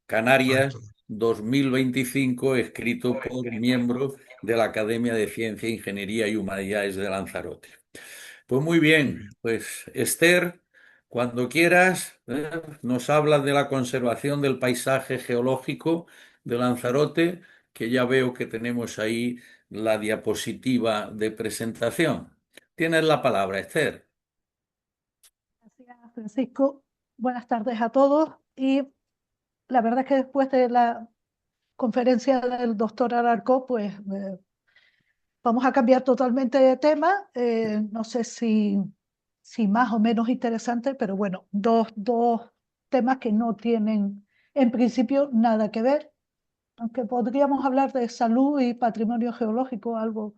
Canarias Correcto. 2025, escrito por miembros de la Academia de Ciencia, Ingeniería y Humanidades de Lanzarote. Pues muy Muy bien, bien. pues Esther, cuando quieras, nos hablas de la conservación del paisaje geológico de Lanzarote, que ya veo que tenemos ahí la diapositiva de presentación. Tienes la palabra, Esther. Gracias, Francisco. Buenas tardes a todos. Y la verdad es que después de la conferencia del doctor Alarcó, pues vamos a cambiar totalmente de tema. No sé si más o menos interesante, pero bueno, dos temas que no tienen en principio nada que ver, aunque podríamos hablar de salud y patrimonio geológico, algo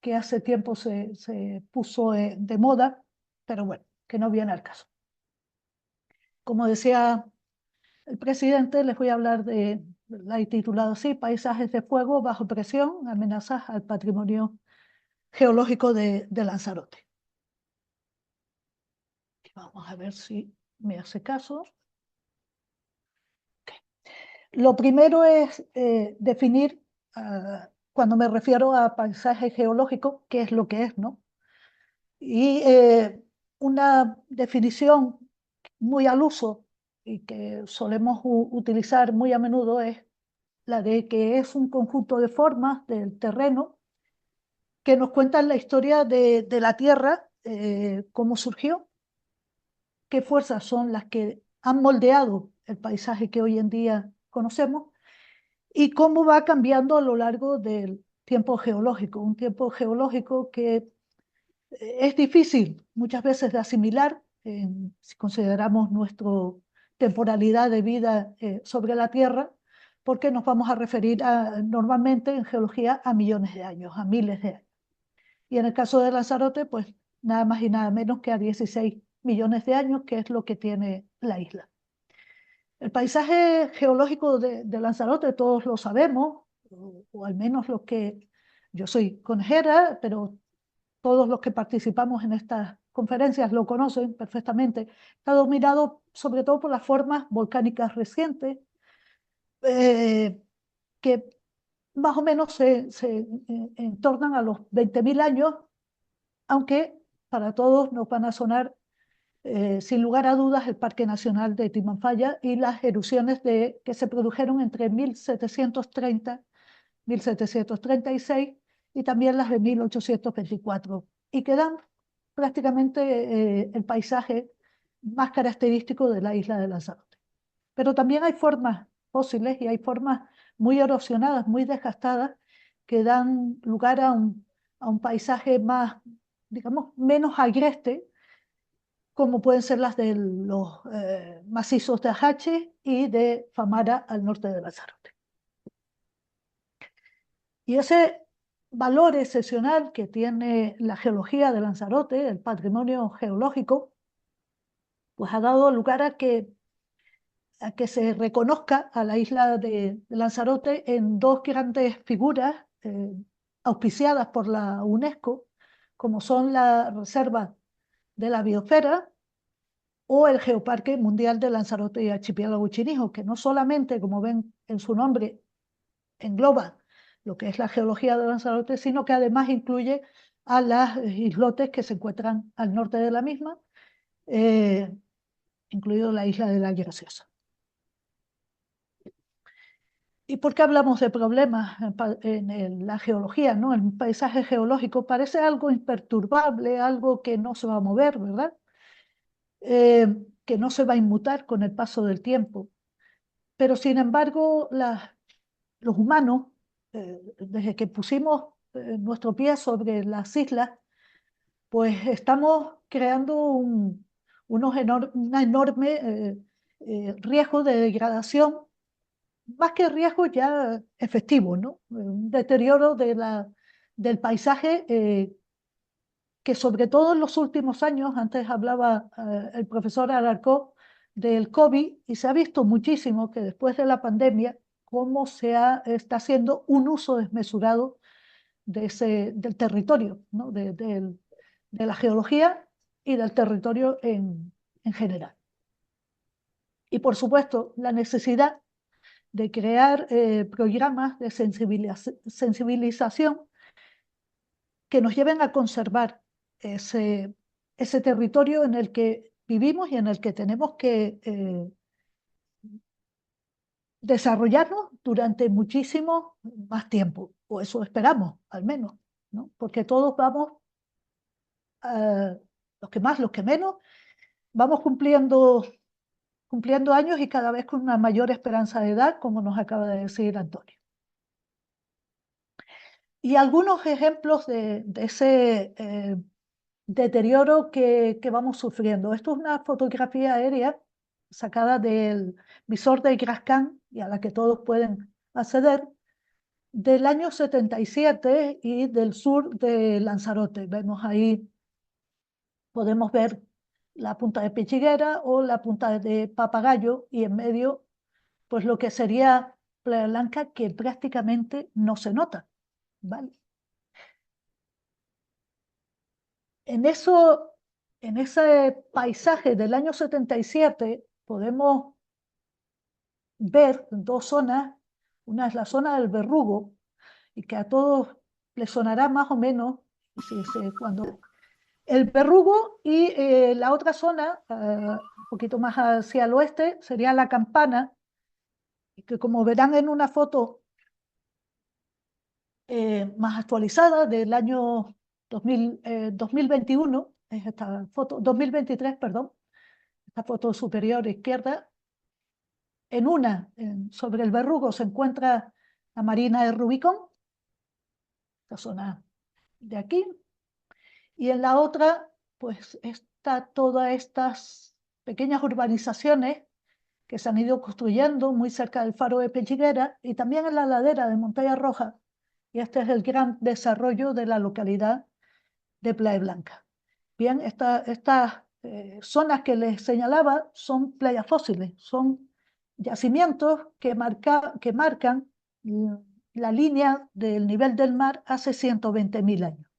que hace tiempo se puso de moda, pero bueno, que no viene al caso. Como decía el presidente, les voy a hablar la he titulado así, Paisajes de fuego bajo presión, amenazas al patrimonio geológico de Lanzarote. Y vamos a ver si me hace caso. Okay. Lo primero es definir, cuando me refiero a paisaje geológico, qué es lo que es, ¿no? Y una definición muy al uso y que solemos utilizar muy a menudo es la de que es un conjunto de formas del terreno que nos cuentan la historia de la Tierra, cómo surgió, qué fuerzas son las que han moldeado el paisaje que hoy en día conocemos y cómo va cambiando a lo largo del tiempo geológico, un tiempo geológico que es difícil muchas veces de asimilar si consideramos nuestra temporalidad de vida sobre la Tierra, porque nos vamos a referir normalmente en geología a millones de años, a miles de años. Y en el caso de Lanzarote, pues nada más y nada menos que a 16 millones de años, que es lo que tiene la isla. El paisaje geológico de Lanzarote, todos lo sabemos, o al menos los que yo soy conejera, pero todos los que participamos en estas conferencias lo conocen perfectamente, está dominado sobre todo por las formas volcánicas recientes, eh, que más o menos se entornan a los 20.000 años, aunque para todos nos van a sonar sin lugar a dudas el Parque Nacional de Timanfaya y las erupciones que se produjeron entre 1730 1736 y también las de 1824, y que dan prácticamente el paisaje más característico de la isla de Lanzarote. Pero también hay formas fósiles y hay formas muy erosionadas, muy desgastadas, que dan lugar a un paisaje más, digamos, menos agreste, como pueden ser las de los macizos de Ajache y de Famara al norte de Lanzarote. Y ese valor excepcional que tiene la geología de Lanzarote, el patrimonio geológico, pues ha dado lugar a que se reconozca a la isla de Lanzarote en dos grandes figuras auspiciadas por la UNESCO, como son la Reserva de la biosfera, o el Geoparque Mundial de Lanzarote y Archipiélago Chinijo, que no solamente, como ven en su nombre, engloba lo que es la geología de Lanzarote, sino que además incluye a las islotes que se encuentran al norte de la misma, incluido la isla de la Graciosa. ¿Y por qué hablamos de problemas en la geología, ¿no? El paisaje geológico parece algo imperturbable, algo que no se va a mover, ¿verdad? Que no se va a inmutar con el paso del tiempo. Pero sin embargo, los humanos, desde que pusimos nuestro pie sobre las islas, pues estamos creando una enorme riesgo de degradación, más que riesgo ya efectivo, ¿no? Un deterioro del paisaje que sobre todo en los últimos años, antes hablaba el profesor Alarcó del COVID, y se ha visto muchísimo que después de la pandemia, cómo está haciendo un uso desmesurado del territorio, ¿no? De la geología y del territorio en general. Y por supuesto, la necesidad de crear programas de sensibilización que nos lleven a conservar ese territorio en el que vivimos y en el que tenemos que desarrollarnos durante muchísimo más tiempo, o eso esperamos, al menos, ¿no? Porque todos vamos, los que más, los que menos, vamos cumpliendo años y cada vez con una mayor esperanza de edad, como nos acaba de decir Antonio. Y algunos ejemplos de ese deterioro que vamos sufriendo. Esto es una fotografía aérea sacada del visor de Grascan y a la que todos pueden acceder, del año 77 y del sur de Lanzarote. Vemos ahí, podemos ver la punta de Pechiguera o la punta de Papagayo y en medio, pues lo que sería Playa Blanca, que prácticamente no se nota, ¿vale? En ese paisaje del año 77 podemos ver dos zonas. Una es la zona del Verrugo, y que a todos les sonará más o menos cuando el Verrugo, y la otra zona, un poquito más hacia el oeste, sería la Campana, que como verán en una foto más actualizada del año 2021, es esta foto, 2023, perdón, esta foto superior izquierda. Sobre el Verrugo se encuentra la Marina de Rubicón, esta zona de aquí, y en la otra, pues está todas estas pequeñas urbanizaciones que se han ido construyendo muy cerca del faro de Pechiguera y también en la ladera de Montaña Roja, y este es el gran desarrollo de la localidad de Playa Blanca. Bien, estas zonas que les señalaba son playas fósiles, son yacimientos que marcan la línea del nivel del mar hace 120.000 años.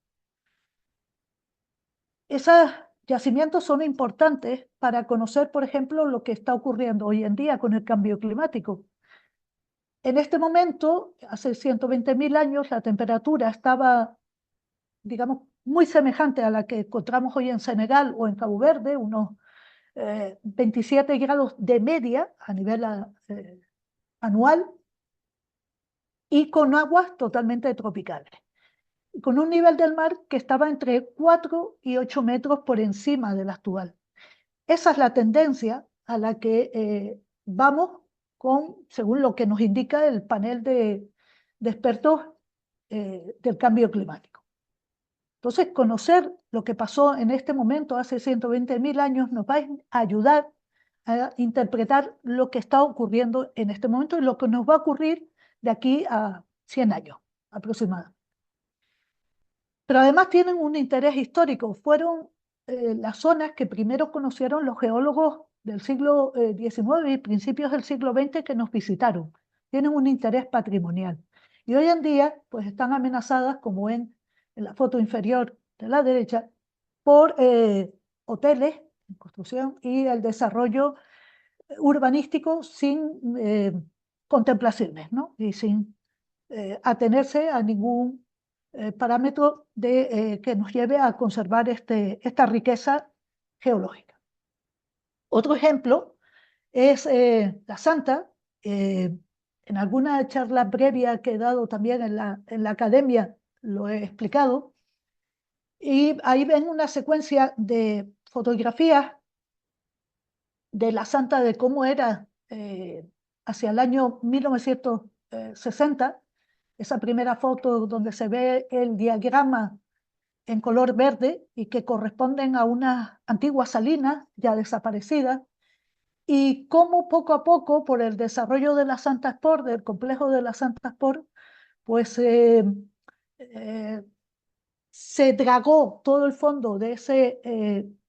Esos yacimientos son importantes para conocer, por ejemplo, lo que está ocurriendo hoy en día con el cambio climático. En este momento, hace 120.000 años, la temperatura estaba, digamos, muy semejante a la que encontramos hoy en Senegal o en Cabo Verde, unos 27 grados de media a nivel anual, y con aguas totalmente tropicales, con un nivel del mar que estaba entre 4 y 8 metros por encima del actual. Esa es la tendencia a la que vamos según lo que nos indica el panel de expertos del cambio climático. Entonces, conocer lo que pasó en este momento hace 120.000 años nos va a ayudar a interpretar lo que está ocurriendo en este momento y lo que nos va a ocurrir de aquí a 100 años aproximadamente. Pero además tienen un interés histórico. Fueron las zonas que primero conocieron los geólogos del siglo XIX y principios del siglo XX que nos visitaron. Tienen un interés patrimonial. Y hoy en día, pues están amenazadas, como ven en la foto inferior de la derecha, por hoteles en construcción y el desarrollo urbanístico sin contemplaciones, ¿no? Y sin atenerse a ningún parámetro que nos lleve a conservar esta riqueza geológica. Otro ejemplo es la Santa. En alguna charla previa que he dado también en la academia lo he explicado, y ahí ven una secuencia de fotografías de la Santa, de cómo era hacia el año 1960, esa primera foto donde se ve el diagrama en color verde y que corresponden a unas antiguas salinas ya desaparecidas, y cómo poco a poco, por el desarrollo de la Santa Sport, del complejo de la Santa Sport, pues se dragó todo el fondo de esa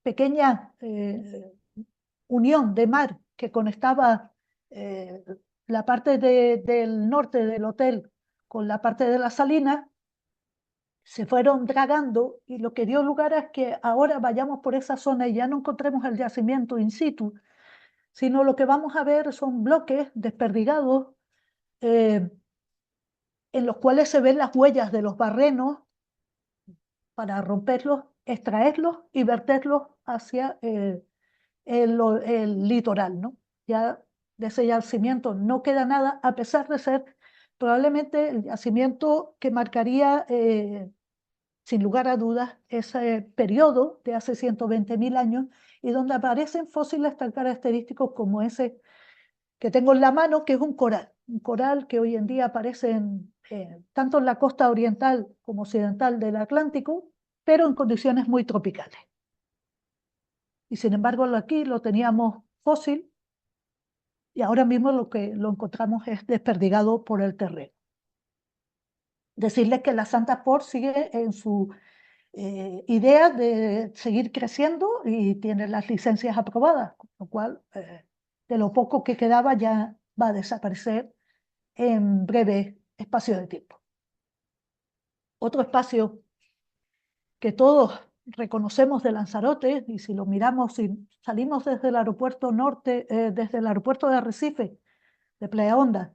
pequeña unión de mar que conectaba eh, la parte del norte del hotel con la parte de la salina. Se fueron dragando, y lo que dio lugar a que ahora vayamos por esa zona y ya no encontremos el yacimiento in situ, sino lo que vamos a ver son bloques desperdigados eh, en los cuales se ven las huellas de los barrenos para romperlos, extraerlos y verterlos hacia el litoral, ¿no? Ya de ese yacimiento no queda nada, a pesar de ser probablemente el yacimiento que marcaría, sin lugar a dudas, ese periodo de hace 120.000 años, y donde aparecen fósiles tan característicos como ese que tengo en la mano, que es un coral que hoy en día aparece tanto en la costa oriental como occidental del Atlántico, pero en condiciones muy tropicales. Y sin embargo aquí lo teníamos fósil, y ahora mismo lo que lo encontramos es desperdigado por el terreno. Decirles que la Santa Sport sigue en su idea de seguir creciendo y tiene las licencias aprobadas, con lo cual de lo poco que quedaba ya va a desaparecer en breve espacio de tiempo. Otro espacio que todos reconocemos de Lanzarote, y si lo miramos, si salimos desde el aeropuerto norte, desde el aeropuerto de Arrecife, de Playa Honda,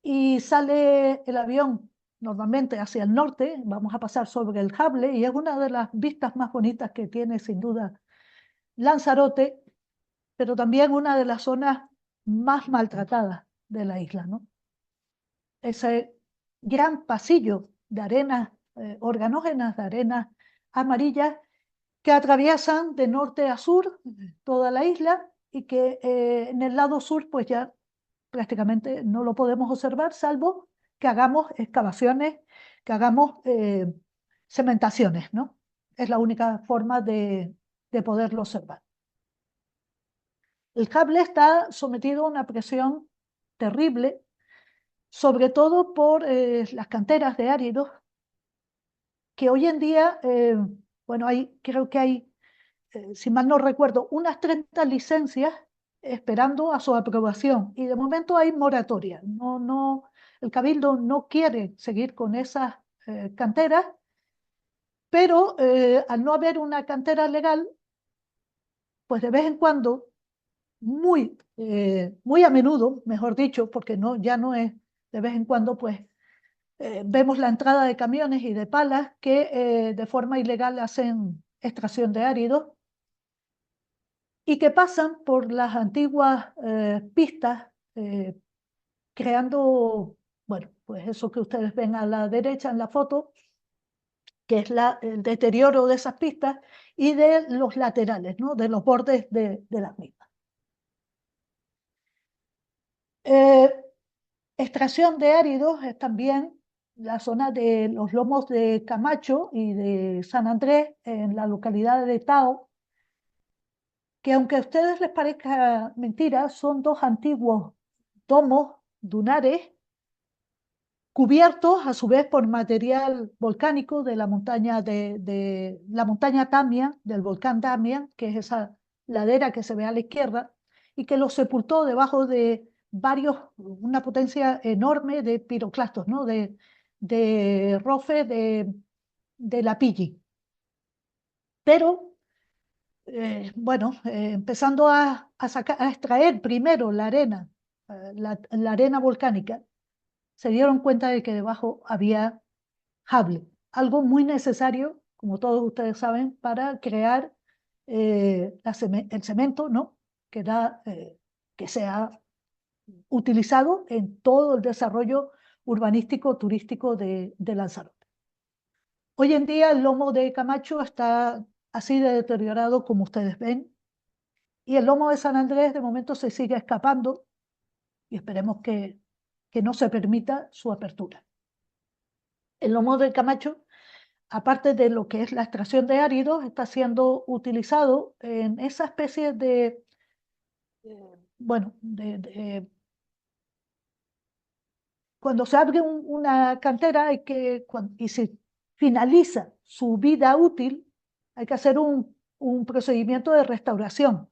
y sale el avión normalmente hacia el norte, vamos a pasar sobre el Hable, y es una de las vistas más bonitas que tiene sin duda Lanzarote, pero también una de las zonas más maltratadas de la isla, ¿no? Ese gran pasillo de arenas organógenas, de arenas amarillas, que atraviesan de norte a sur toda la isla, y que en el lado sur pues ya prácticamente no lo podemos observar, salvo que hagamos excavaciones, que hagamos cementaciones, ¿no? Es la única forma de poderlo observar. El cable está sometido a una presión terrible, sobre todo por las canteras de áridos, que hoy en día, bueno, creo que hay, si mal no recuerdo, unas 30 licencias esperando a su aprobación, y de momento hay moratoria. El Cabildo no quiere seguir con esas canteras, pero al no haber una cantera legal, pues de vez en cuando, muy a menudo, mejor dicho, porque ya no es de vez en cuando, pues vemos la entrada de camiones y de palas que de forma ilegal hacen extracción de áridos, y que pasan por las antiguas pistas, creando, bueno, pues eso que ustedes ven a la derecha en la foto, que es el deterioro de esas pistas y de los laterales, ¿no? De los bordes de las mismas. Extracción de áridos es también la zona de los lomos de Camacho y de San Andrés, en la localidad de Tao, que aunque a ustedes les parezca mentira, son dos antiguos domos dunares cubiertos a su vez por material volcánico de la montaña la montaña Tamián, del volcán Tamián, que es esa ladera que se ve a la izquierda, y que los sepultó debajo de una potencia enorme de piroclastos, ¿no? de rofe de la Pilli. Pero bueno, empezando a extraer primero la arena, la arena volcánica, se dieron cuenta de que debajo había hable, algo muy necesario, como todos ustedes saben, para crear el cemento, ¿no? Que se ha utilizado en todo el desarrollo urbanístico turístico de Lanzarote. Hoy en día el lomo de Camacho está así de deteriorado como ustedes ven, y el lomo de San Andrés de momento se sigue escapando y esperemos que no se permita su apertura. El lomo de Camacho, aparte de lo que es la extracción de áridos, está siendo utilizado en esa especie bueno, cuando se abre una cantera y se finaliza su vida útil, hay que hacer un procedimiento de restauración.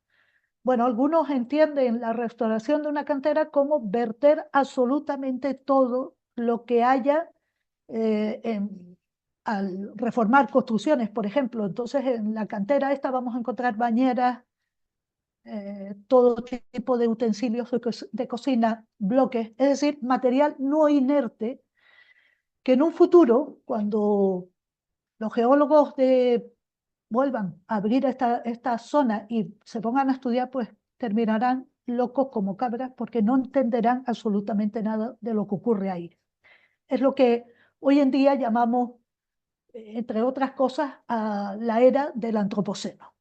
Bueno, algunos entienden la restauración de una cantera como verter absolutamente todo lo que haya al reformar construcciones, por ejemplo. Entonces, en la cantera esta vamos a encontrar bañeras, todo tipo de utensilios de cocina, bloques, es decir, material no inerte que en un futuro, cuando los geólogos vuelvan a abrir esta zona y se pongan a estudiar, pues terminarán locos como cabras porque no entenderán absolutamente nada de lo que ocurre ahí. Es lo que hoy en día llamamos, entre otras cosas, a la era del antropoceno.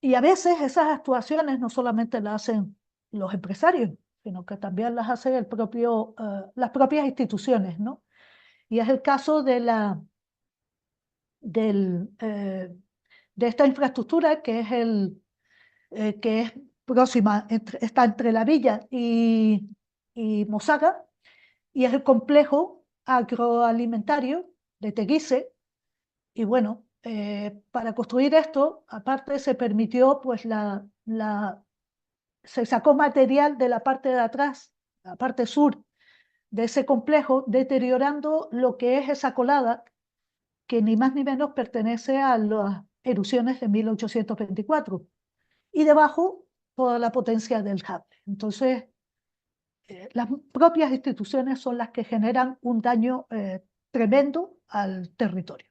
Y a veces esas actuaciones no solamente las hacen los empresarios, sino que también las hacen las propias instituciones, ¿no? Y es el caso del, de esta infraestructura que es próxima, está entre la villa y Mosaga, y es el complejo agroalimentario de Teguise. Y bueno, para construir esto, aparte se permitió, pues se sacó material de la parte de atrás, la parte sur de ese complejo, deteriorando lo que es esa colada, que ni más ni menos pertenece a las erupciones de 1824. Y debajo, toda la potencia del Hable. Entonces, las propias instituciones son las que generan un daño tremendo al territorio.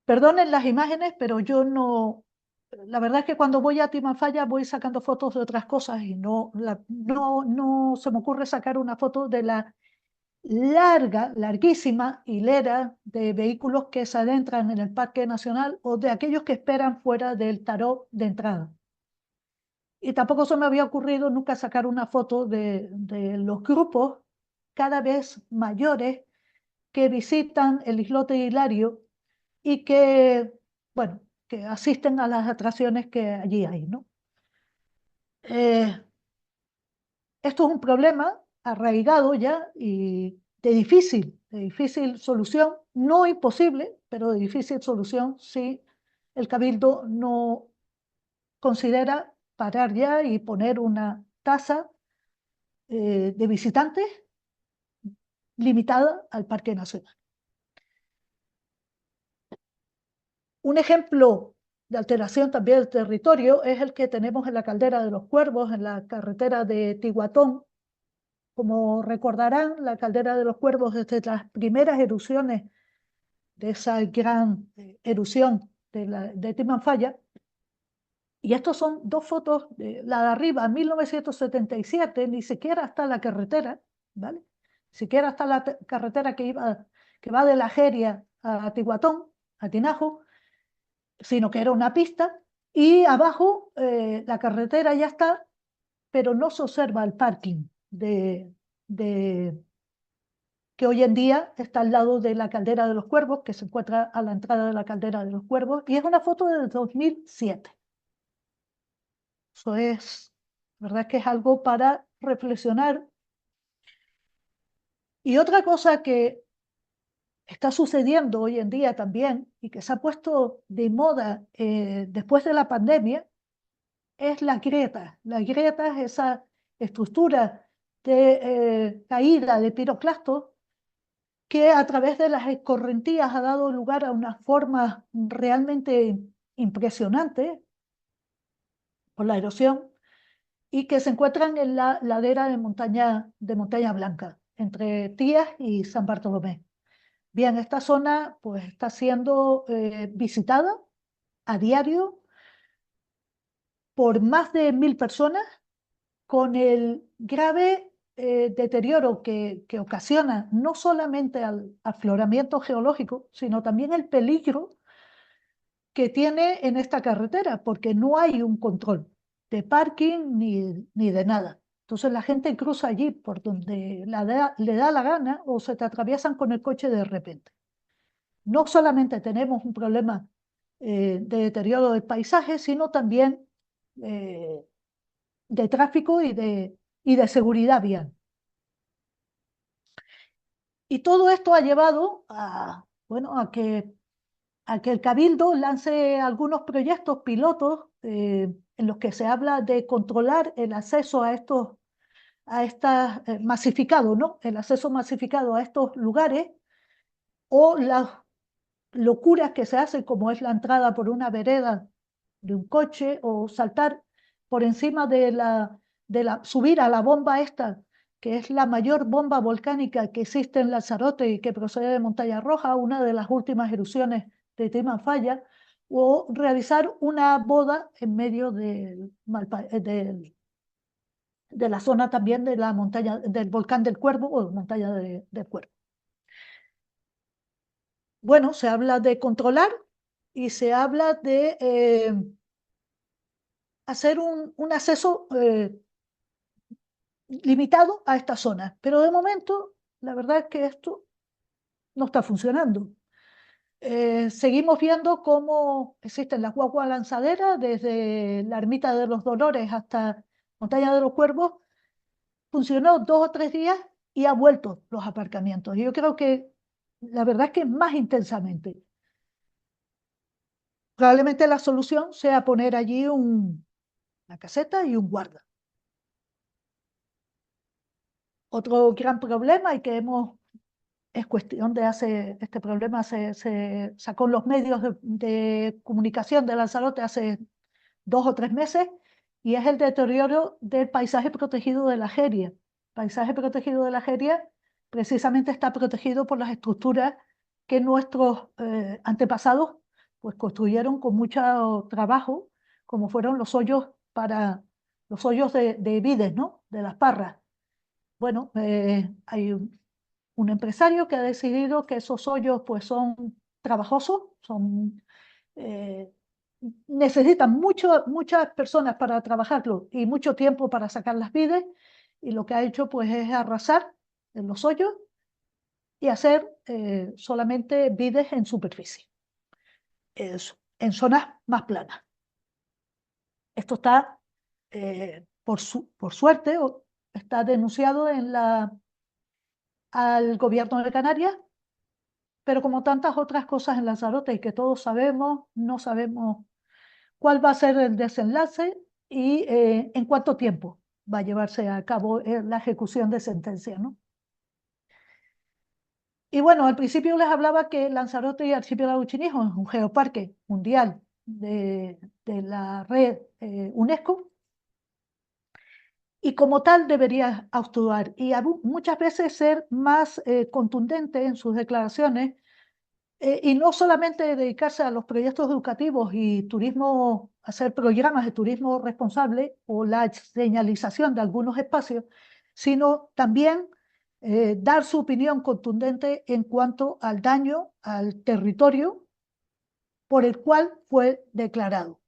Perdonen las imágenes, pero yo no... La verdad es que cuando voy a Timafalla voy sacando fotos de otras cosas y no se me ocurre sacar una foto de la larguísima hilera de vehículos que se adentran en el Parque Nacional o de aquellos que esperan fuera del tarot de entrada. Y tampoco se me había ocurrido nunca sacar una foto de los grupos cada vez mayores que visitan el islote Hilario y bueno, que asisten a las atracciones que allí hay, ¿no? Esto es un problema arraigado ya y de difícil solución, no imposible, pero de difícil solución si el Cabildo no considera parar ya y poner una tasa de visitantes limitada al Parque Nacional. Un ejemplo de alteración también del territorio es el que tenemos en la Caldera de los Cuervos, en la carretera de Tiguatón. Como recordarán, la Caldera de los Cuervos, desde las primeras erupciones de esa gran erupción de Timanfaya, y estos son dos fotos, la de arriba, 1977, ni siquiera está la carretera, ¿vale? Ni siquiera está la carretera que va de la Jeria a Tiguatón, a Tinajo, sino que era una pista, y abajo la carretera ya está, pero no se observa el parking que hoy en día está al lado de la Caldera de los Cuervos, que se encuentra a la entrada de la Caldera de los Cuervos, y es una foto del 2007. Eso es, ¿verdad? Que es algo para reflexionar. Y otra cosa que está sucediendo hoy en día también y que se ha puesto de moda después de la pandemia es la grieta. La grieta es esa estructura de caída de piroclastos que a través de las escorrentías ha dado lugar a unas formas realmente impresionantes por la erosión y que se encuentran en la ladera de Montaña Blanca, entre Tías y San Bartolomé. Bien, esta zona pues está siendo visitada a diario por más de 1000 personas, con el grave deterioro que ocasiona no solamente al afloramiento geológico, sino también el peligro que tiene en esta carretera, porque no hay un control de parking ni de nada. Entonces la gente cruza allí por donde le da la gana o se te atraviesan con el coche de repente. No solamente tenemos un problema de deterioro del paisaje, sino también eh, de tráfico y de seguridad vial. Y todo esto ha llevado a, bueno, a que el Cabildo lance algunos proyectos pilotos en los que se habla de controlar el acceso a estas masificado, ¿no? El acceso masificado a estos lugares, o las locuras que se hacen, como es la entrada por una vereda de un coche, o saltar por encima subir a la bomba esta, que es la mayor bomba volcánica que existe en Lanzarote y que procede de Montaña Roja, una de las últimas erupciones de Timafalla, o realizar una boda en medio de la zona también de la montaña, del volcán del Cuervo o montaña del Cuervo. Bueno, se habla de controlar y se habla de hacer un acceso limitado a esta zona. Pero de momento, la verdad es que esto no está funcionando. Seguimos viendo cómo existen las guaguas lanzaderas desde la Ermita de los Dolores hasta Montaña de los Cuervos. Funcionó 2 o 3 días y ha vuelto los aparcamientos. Y yo creo que la verdad es que más intensamente. Probablemente la solución sea poner allí una caseta y un guarda. Otro gran problema, y que es cuestión de este problema se sacó en los medios de comunicación de Lanzarote hace 2 o 3 meses, y es el deterioro del paisaje protegido de la Jeria. El paisaje protegido de la Jeria precisamente está protegido por las estructuras que nuestros antepasados pues construyeron con mucho trabajo, como fueron los hoyos de vides, ¿no? De las parras. Bueno, hay un empresario que ha decidido que esos hoyos pues son trabajosos, eh, necesitan muchas personas para trabajarlo y mucho tiempo para sacar las vides, y lo que ha hecho pues es arrasar en los hoyos y hacer solamente vides en superficie, en zonas más planas. Esto está, por suerte, está denunciado al gobierno de Canarias, pero como tantas otras cosas en Lanzarote y que todos sabemos, no sabemos cuál va a ser el desenlace y en cuánto tiempo va a llevarse a cabo la ejecución de sentencia, ¿no? Y bueno, al principio les hablaba que Lanzarote y Archipiélago Chinijo es un geoparque mundial de la red UNESCO, y como tal debería actuar y muchas veces ser más contundente en sus declaraciones, y no solamente dedicarse a los proyectos educativos y turismo, hacer programas de turismo responsable o la señalización de algunos espacios, sino también dar su opinión contundente en cuanto al daño al territorio por el cual fue declarado,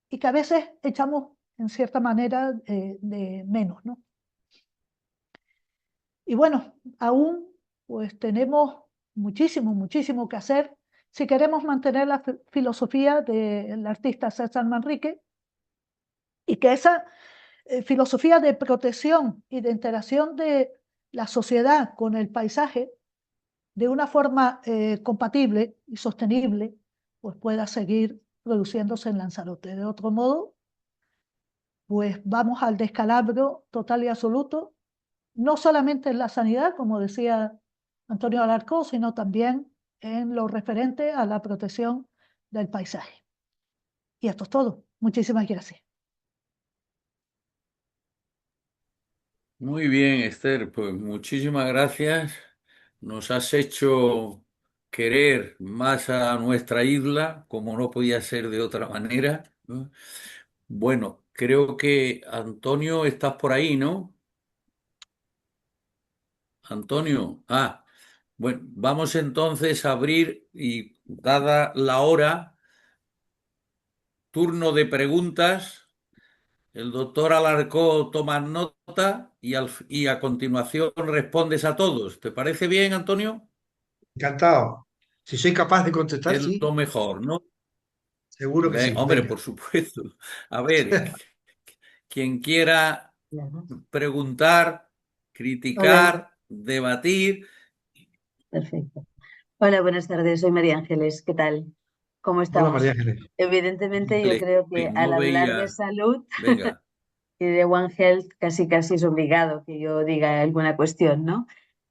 y que a veces echamos en cierta manera de menos, ¿no? Y bueno, aún pues tenemos muchísimo que hacer si queremos mantener la filosofía del artista César Manrique, y que esa filosofía de protección y de interacción de la sociedad con el paisaje de una forma compatible y sostenible pues pueda seguir produciéndose en Lanzarote. De otro modo, pues vamos al descalabro total y absoluto, no solamente en la sanidad, como decía Antonio Alarcó, sino también en lo referente a la protección del paisaje. Y esto es todo. Muchísimas gracias. Muy bien, Esther, pues muchísimas gracias. Nos has hecho querer más a nuestra isla, como no podía ser de otra manera, ¿no? Bueno, creo que Antonio, estás por ahí, ¿no? Antonio, bueno, vamos entonces a abrir y dada la hora, turno de preguntas. El doctor Alarcó toma nota y a continuación respondes a todos. ¿Te parece bien, Antonio? Encantado. Si soy capaz de contestar, Es sí, lo mejor, ¿no? seguro que sí. Hombre, Venga. por supuesto. A ver, quien quiera Claro. preguntar, Hola, criticar, debatir. perfecto. Hola, buenas tardes. Soy María Ángeles. ¿Qué tal? ¿Cómo Hola, María estamos? Ángeles. Evidentemente, yo Vale, creo que al no hablar de veía. salud Venga. y de One Health, casi casi es obligado que yo diga alguna cuestión, ¿no?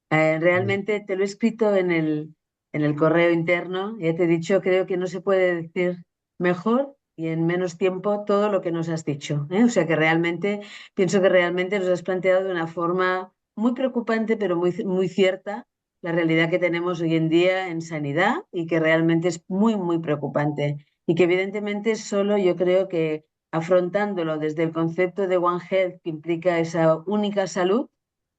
Realmente te lo he escrito en el correo interno. Ya te he dicho, creo que no se puede decir mejor y en menos tiempo todo lo que nos has dicho, ¿eh? O sea que realmente, pienso que realmente nos has planteado de una forma muy preocupante, pero muy cierta, la realidad que tenemos hoy en día en sanidad y que realmente es muy preocupante. Y que evidentemente solo yo creo que afrontándolo desde el concepto de One Health, que implica esa única salud,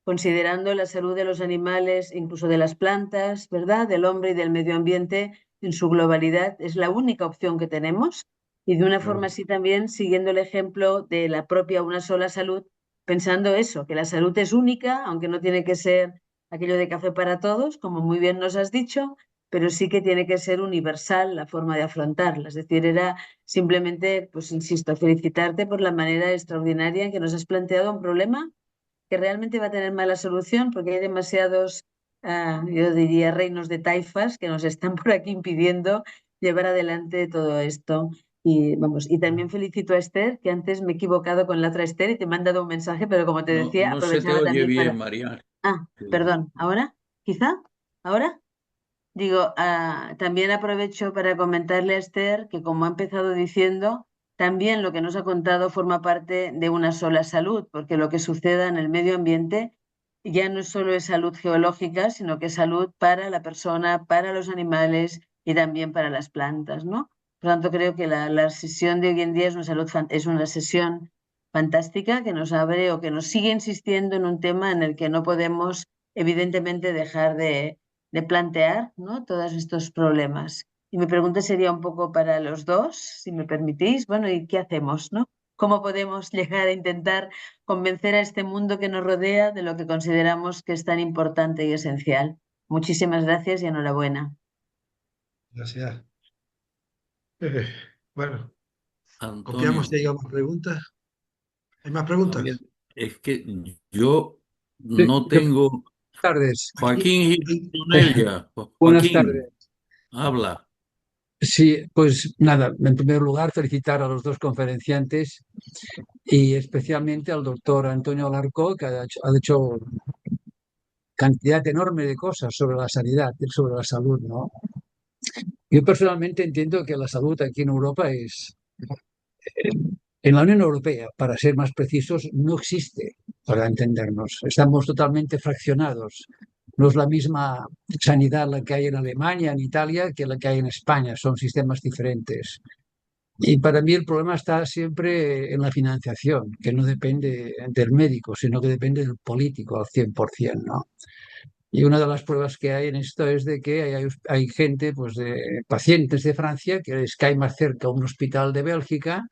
considerando la salud de los animales, incluso de las plantas, ¿verdad? Del hombre y del medio ambiente en su globalidad, es la única opción que tenemos. Y de una forma Claro. así también, siguiendo el ejemplo de la propia una sola salud, pensando eso, que la salud es única, aunque no tiene que ser aquello de café para todos, como muy bien nos has dicho, pero sí que tiene que ser universal la forma de afrontarla. Es decir, era simplemente, pues insisto, felicitarte por la manera extraordinaria en que nos has planteado un problema que realmente va a tener mala solución porque hay demasiados, yo diría, reinos de taifas que nos están por aquí impidiendo llevar adelante todo esto. Y vamos, y también felicito a Esther, que antes me he equivocado con la otra Esther y te he mandado un mensaje, pero como te No, decía, no se te aprovechaba oye también bien, para... María. Perdón, ¿ahora? ¿Quizá? ¿Ahora? Digo, también aprovecho para comentarle a Esther que, como ha empezado diciendo, también lo que nos ha contado forma parte de una sola salud, porque lo que suceda en el medio ambiente ya no solo es salud geológica, sino que es salud para la persona, para los animales y también para las plantas, ¿no? Por lo tanto, creo que la sesión de hoy en día es una es una sesión fantástica que nos abre o que nos sigue insistiendo en un tema en el que no podemos, evidentemente, dejar de plantear, ¿no? Todos estos problemas. Y mi pregunta sería un poco para los dos, si me permitís. Bueno, ¿y qué hacemos, no? ¿Cómo podemos llegar a intentar convencer a este mundo que nos rodea de lo que consideramos que es tan importante y esencial? Muchísimas gracias y enhorabuena. Gracias. Eh, bueno, copiamos Antonio, si hay más preguntas. ¿Hay más a ver, preguntas? es que yo Sí, no buenas tengo. tardes. Aquí, Joaquín Gironella, Buenas Joaquín, tardes. habla. Sí, pues nada, en primer lugar felicitar a los dos conferenciantes y especialmente al doctor Antonio Alarcó, que ha hecho cantidad enorme de cosas sobre la sanidad, sobre la salud, ¿no? Yo personalmente entiendo que la salud aquí en Europa en la Unión Europea, para ser más precisos, no existe, para entendernos. Estamos totalmente fraccionados. No es la misma sanidad la que hay en Alemania, en Italia, que la que hay en España. Son sistemas diferentes. Y para mí el problema está siempre en la financiación, que no depende del médico, sino que depende del político al 100%, ¿no? Y una de las pruebas que hay en esto es de que hay gente, pues de pacientes de Francia, que les cae más cerca un hospital de Bélgica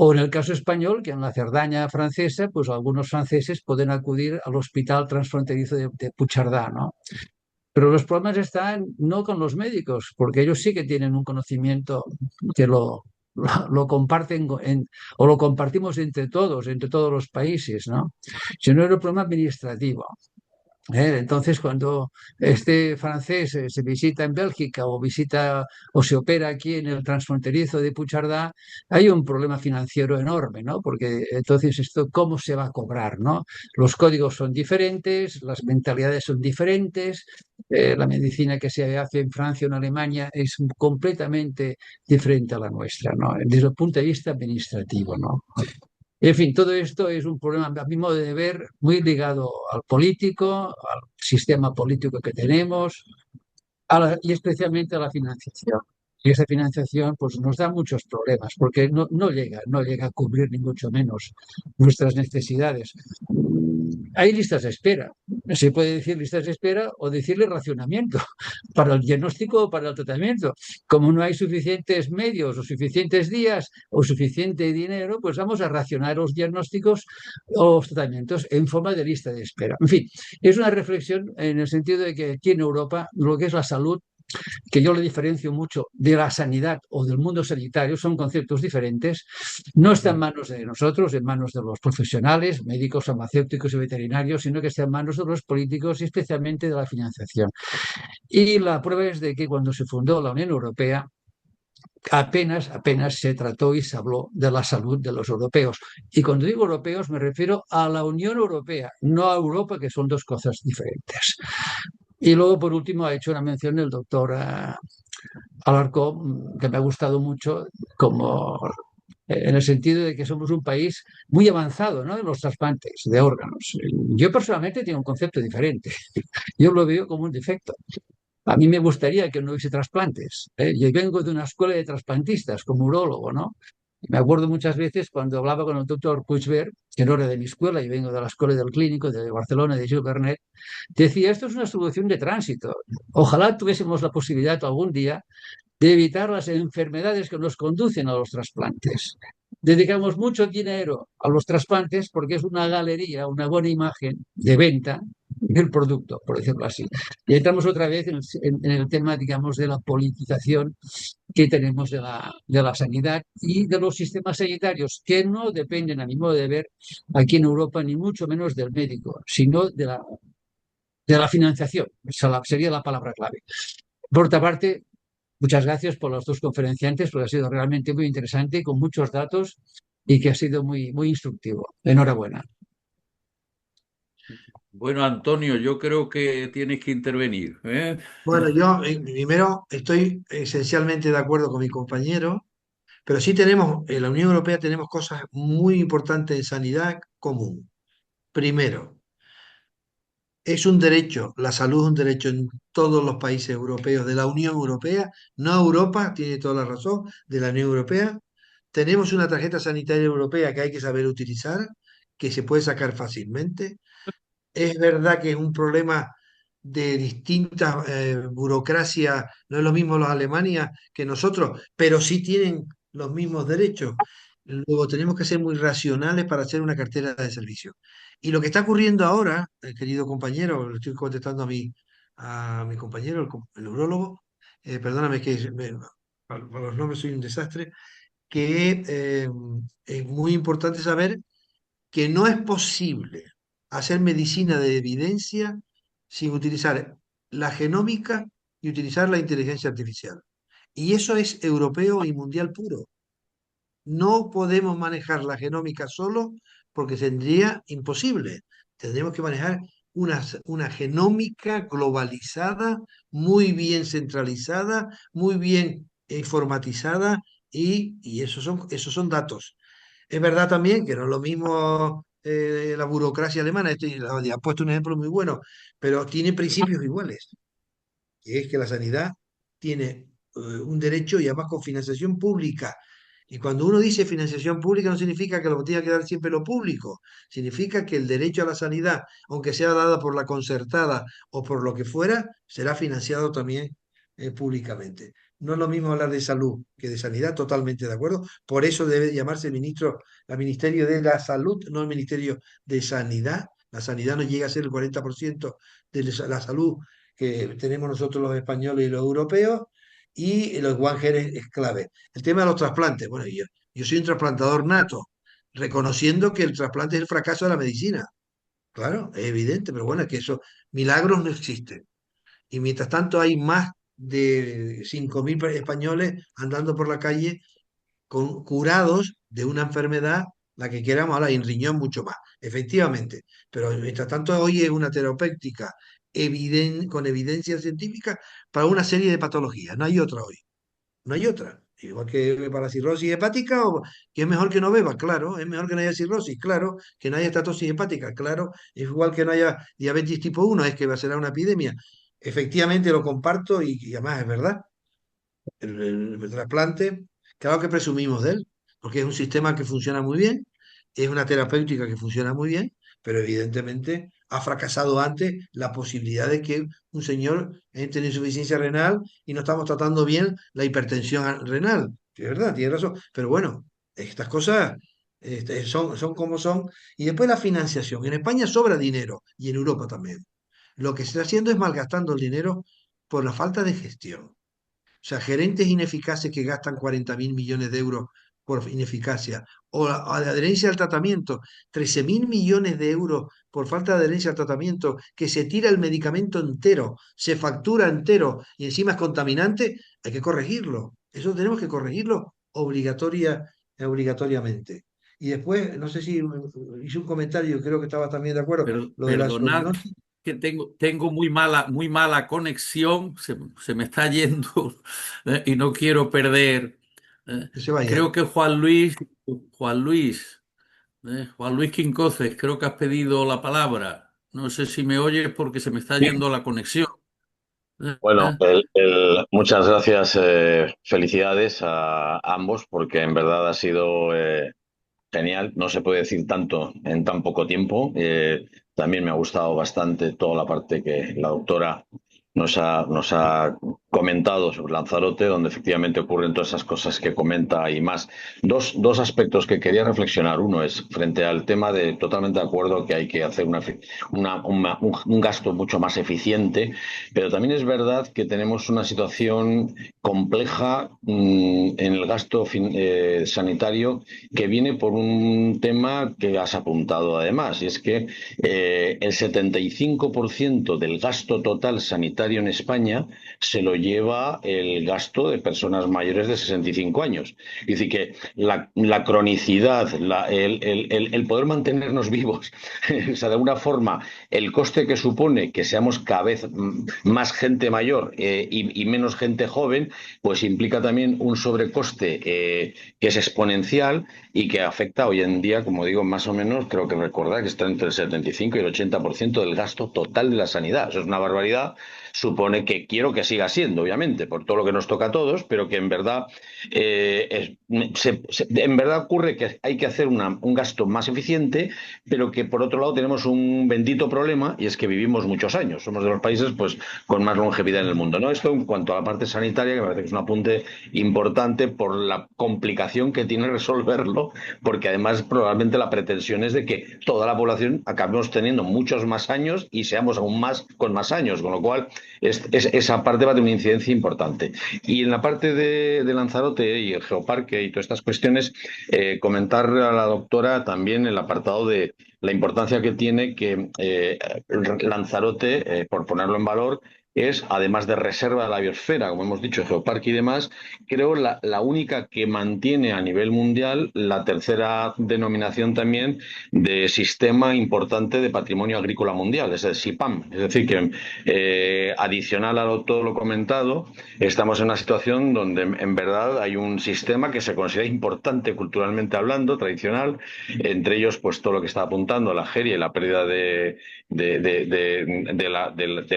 o en el caso español, que en la Cerdaña francesa, pues algunos franceses pueden acudir al hospital transfronterizo de Puigcerdá, ¿no? Pero los problemas están no con los médicos, porque ellos sí que tienen un conocimiento que lo comparten o lo compartimos entre todos los países, ¿no? Sino el problema administrativo. Entonces, cuando este francés se visita en Bélgica o visita o se opera aquí en el transfronterizo de Puigcerdá, hay un problema financiero enorme, ¿no? Porque entonces esto, ¿cómo se va a cobrar, ¿no? Los códigos son diferentes, las mentalidades son diferentes, la medicina que se hace en Francia o en Alemania es completamente diferente a la nuestra, ¿no? Desde el punto de vista administrativo, ¿no? En fin, todo esto es un problema, a mi modo de ver, muy ligado al político, al sistema político que tenemos, y especialmente a la financiación. Y esa financiación pues, nos da muchos problemas porque no llega a cubrir ni mucho menos nuestras necesidades. Hay listas de espera. Se puede decir listas de espera o decirle racionamiento para el diagnóstico o para el tratamiento. Como no hay suficientes medios o suficientes días o suficiente dinero, pues vamos a racionar los diagnósticos o los tratamientos en forma de lista de espera. En fin, es una reflexión en el sentido de que aquí en Europa lo que es la salud, que yo le diferencio mucho de la sanidad o del mundo sanitario, son conceptos diferentes, no está en manos de nosotros, en manos de los profesionales, médicos, farmacéuticos y veterinarios, sino que está en manos de los políticos y especialmente de la financiación. Y la prueba es de que cuando se fundó la Unión Europea, apenas se trató y se habló de la salud de los europeos. Y cuando digo europeos me refiero a la Unión Europea, no a Europa, que son dos cosas diferentes. Y luego, por último, ha hecho una mención el doctor Alarcón, que me ha gustado mucho, como en el sentido de que somos un país muy avanzado, ¿no?, en los trasplantes de órganos. Yo personalmente tengo un concepto diferente. Yo lo veo como un defecto. A mí me gustaría que no hubiese trasplantes, ¿eh? Yo vengo de una escuela de trasplantistas como urólogo, ¿no? Y me acuerdo muchas veces cuando hablaba con el doctor Puigvert, que no era de mi escuela, y vengo de la escuela del clínico de Barcelona, de Gil Bernet, decía, esto es una solución de tránsito. Ojalá tuviésemos la posibilidad algún día de evitar las enfermedades que nos conducen a los trasplantes. Dedicamos mucho dinero a los trasplantes porque es una galería, una buena imagen de venta del producto, por decirlo así. Y entramos otra vez en el tema, digamos, de la politización que tenemos de la sanidad y de los sistemas sanitarios, que no dependen, a mi modo de ver, aquí en Europa, ni mucho menos del médico, sino de la financiación. Esa sería la palabra clave. Por otra parte, muchas gracias por los dos conferenciantes, porque ha sido realmente muy interesante, con muchos datos y que ha sido muy, muy instructivo. Enhorabuena. Bueno, Antonio, yo creo que tienes que intervenir, ¿eh? Bueno, yo primero estoy esencialmente de acuerdo con mi compañero, pero sí tenemos, en la Unión Europea tenemos cosas muy importantes en sanidad común. Primero, es un derecho, la salud es un derecho en todos los países europeos de la Unión Europea, no Europa, tiene toda la razón, de la Unión Europea. Tenemos una tarjeta sanitaria europea que hay que saber utilizar, que se puede sacar fácilmente. Es verdad que es un problema de distintas burocracias, no es lo mismo los Alemania que nosotros, pero sí tienen los mismos derechos. Luego tenemos que ser muy racionales para hacer una cartera de servicios. Y lo que está ocurriendo ahora, querido compañero, le estoy contestando a mi compañero, el urólogo, perdóname que para los nombres soy un desastre, que es muy importante saber que no es posible hacer medicina de evidencia sin utilizar la genómica y utilizar la inteligencia artificial. Y eso es europeo y mundial puro. No podemos manejar la genómica solo porque sería imposible. Tendremos que manejar una genómica globalizada, muy bien centralizada, muy bien informatizada y esos son datos. Es verdad también que no es lo mismo la burocracia alemana, ha puesto un ejemplo muy bueno, pero tiene principios iguales, que es que la sanidad tiene un derecho y además con financiación pública. Y cuando uno dice financiación pública no significa que lo tenga que dar siempre lo público, significa que el derecho a la sanidad, aunque sea dada por la concertada o por lo que fuera, será financiado también públicamente. No es lo mismo hablar de salud que de sanidad, totalmente de acuerdo. Por eso debe llamarse el Ministerio de la Salud, no el Ministerio de Sanidad. La sanidad no llega a ser el 40% de la salud que tenemos nosotros los españoles y los europeos, y los One Health es clave. El tema de los trasplantes, bueno, yo soy un trasplantador nato, reconociendo que el trasplante es el fracaso de la medicina. Claro, es evidente, pero bueno, es que eso, milagros no existen. Y mientras tanto hay más de 5.000 españoles andando por la calle curados de una enfermedad, la que queramos, ahora y en riñón mucho más, efectivamente. Pero mientras tanto hoy es una terapéutica con evidencia científica para una serie de patologías, no hay otra hoy. No hay otra. Igual que para cirrosis hepática, o que es mejor que no beba, claro, es mejor que no haya cirrosis, claro, que no haya estatosis hepática, claro, es igual que no haya diabetes tipo 1, es que va a ser una epidemia. Efectivamente lo comparto y además es verdad. El trasplante, claro que presumimos de él, porque es un sistema que funciona muy bien, es una terapéutica que funciona muy bien, pero evidentemente ha fracasado antes la posibilidad de que un señor entre en insuficiencia renal y no estamos tratando bien la hipertensión renal. Sí, es verdad, tiene razón, pero bueno, estas cosas son como son. Y después la financiación. En España sobra dinero y en Europa también. Lo que se está haciendo es malgastando el dinero por la falta de gestión. O sea, gerentes ineficaces que gastan 40.000 millones de euros por ineficacia. O la adherencia al tratamiento, 13.000 millones de euros por falta de adherencia al tratamiento, que se tira el medicamento entero, se factura entero y encima es contaminante, hay que corregirlo. Eso tenemos que corregirlo obligatoriamente. Y después, no sé si hice un comentario, creo que estaba también de acuerdo, lo de la Perdonad zoonosis, que tengo muy mala conexión, se me está yendo y no quiero perder. que se vaya. Creo que Juan Luis, Juan Luis Quincoces, creo que has pedido la palabra. No sé si me oyes porque se me está Sí. yendo la conexión. Bueno, ¿Eh? muchas gracias, felicidades a ambos, porque en verdad ha sido genial. No se puede decir tanto en tan poco tiempo. También me ha gustado bastante toda la parte que la doctora nos ha comentado sobre Lanzarote, donde efectivamente ocurren todas esas cosas que comenta y más. Dos aspectos que quería reflexionar. Uno es frente al tema de totalmente de acuerdo que hay que hacer un gasto mucho más eficiente, pero también es verdad que tenemos una situación compleja en el gasto sanitario que viene por un tema que has apuntado además, y es que el 75% del gasto total sanitario en España se lo lleva el gasto de personas mayores de 65 años. Es decir, que la cronicidad, el poder mantenernos vivos, o sea, de alguna forma, el coste que supone que seamos cada vez más gente mayor y menos gente joven, pues implica también un sobrecoste que es exponencial y que afecta hoy en día, como digo, más o menos, creo que recordar que está entre el 75 y el 80% del gasto total de la sanidad. Eso es una barbaridad. Supone que quiero que siga siendo, obviamente, por todo lo que nos toca a todos, pero que en verdad, en verdad ocurre que hay que hacer un gasto más eficiente, pero que por otro lado tenemos un bendito problema y es que vivimos muchos años. Somos de los países pues, con más longevidad en el mundo, ¿no? Esto en cuanto a la parte sanitaria, que me parece que es un apunte importante por la complicación que tiene resolverlo, porque además probablemente la pretensión es de que toda la población acabemos teniendo muchos más años y seamos aún más con más años, con lo cual esa parte va de una incidencia importante. Y en la parte de Lanzarote y el geoparque y todas estas cuestiones, comentar a la doctora también el apartado de la importancia que tiene que Lanzarote, por ponerlo en valor, es, además de reserva de la biosfera, como hemos dicho, geoparque y demás, creo la única que mantiene a nivel mundial la tercera denominación también de sistema importante de patrimonio agrícola mundial, es el SIPAM. Es decir, que adicional a todo lo comentado, estamos en una situación donde en verdad hay un sistema que se considera importante culturalmente hablando, tradicional, entre ellos pues todo lo que está apuntando, la jeria y la pérdida del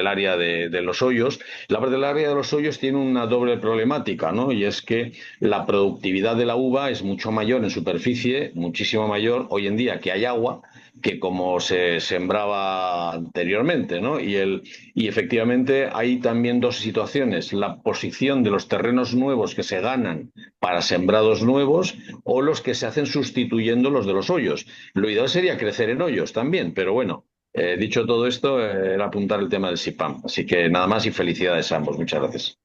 área de los hoyos. La parte del área de los hoyos tiene una doble problemática, ¿no? Y es que la productividad de la uva es mucho mayor en superficie, muchísimo mayor hoy en día que hay agua, que como se sembraba anteriormente, ¿no? Y efectivamente hay también dos situaciones: la posición de los terrenos nuevos que se ganan para sembrados nuevos o los que se hacen sustituyendo los de los hoyos. Lo ideal sería crecer en hoyos también, pero bueno, dicho todo esto, era apuntar el tema del SIPAM. Así que nada más y felicidades a ambos. Muchas gracias.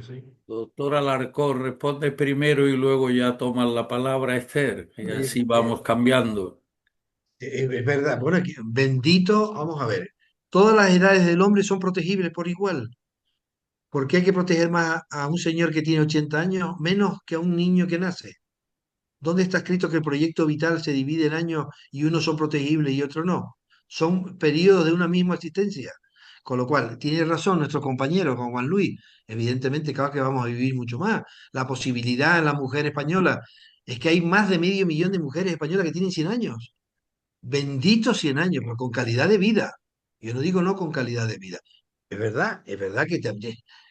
Sí. Doctor Alarcón, responde primero y luego ya tomas la palabra, Esther, y Oye, así vamos cambiando. es verdad, bueno, bendito, vamos a ver, todas las edades del hombre son protegibles por igual. ¿Por qué hay que proteger más a un señor que tiene 80 años menos que a un niño que nace? ¿Dónde está escrito que el proyecto vital se divide en años y unos son protegibles y otros no? Son periodos de una misma existencia. Con lo cual, tiene razón nuestro compañero Juan Juan Luis. Evidentemente, cada vez que vamos a vivir mucho más. La posibilidad en la mujer española es que hay más de medio millón de mujeres españolas que tienen 100 años. Benditos 100 años, pero con calidad de vida. Yo no digo no con calidad de vida. Es verdad que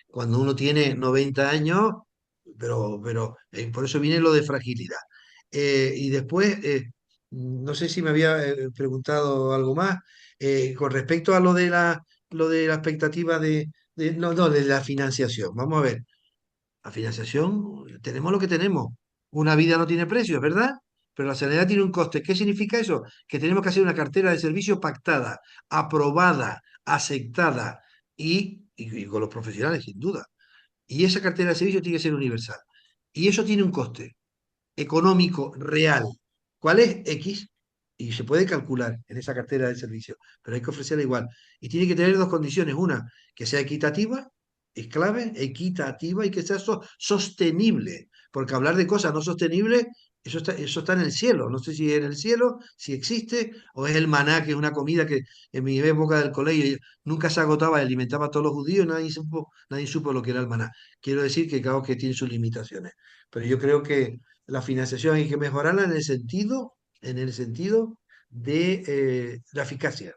cuando uno tiene 90 años, pero por eso viene lo de fragilidad. Y después, no sé si me había preguntado algo más, con respecto a lo de la expectativa no, de la financiación. Vamos a ver. La financiación, tenemos lo que tenemos. Una vida no tiene precio, es verdad, pero la sanidad tiene un coste. ¿Qué significa eso? Que tenemos que hacer una cartera de servicios pactada, aprobada, aceptada y con los profesionales, sin duda. Y esa cartera de servicios tiene que ser universal. Y eso tiene un coste económico real. ¿Cuál es? X. Y se puede calcular en esa cartera de servicios, pero hay que ofrecerla igual. Y tiene que tener dos condiciones. Una, que sea equitativa, es clave, equitativa y que sea sostenible. Porque hablar de cosas no sostenibles, eso está en el cielo. No sé si es en el cielo, si existe, o es el maná, que es una comida que en mi época del colegio nunca se agotaba y alimentaba a todos los judíos, nadie supo lo que era el maná. Quiero decir que claro que tiene sus limitaciones. Pero yo creo que la financiación hay que mejorarla en el sentido de la eficacia.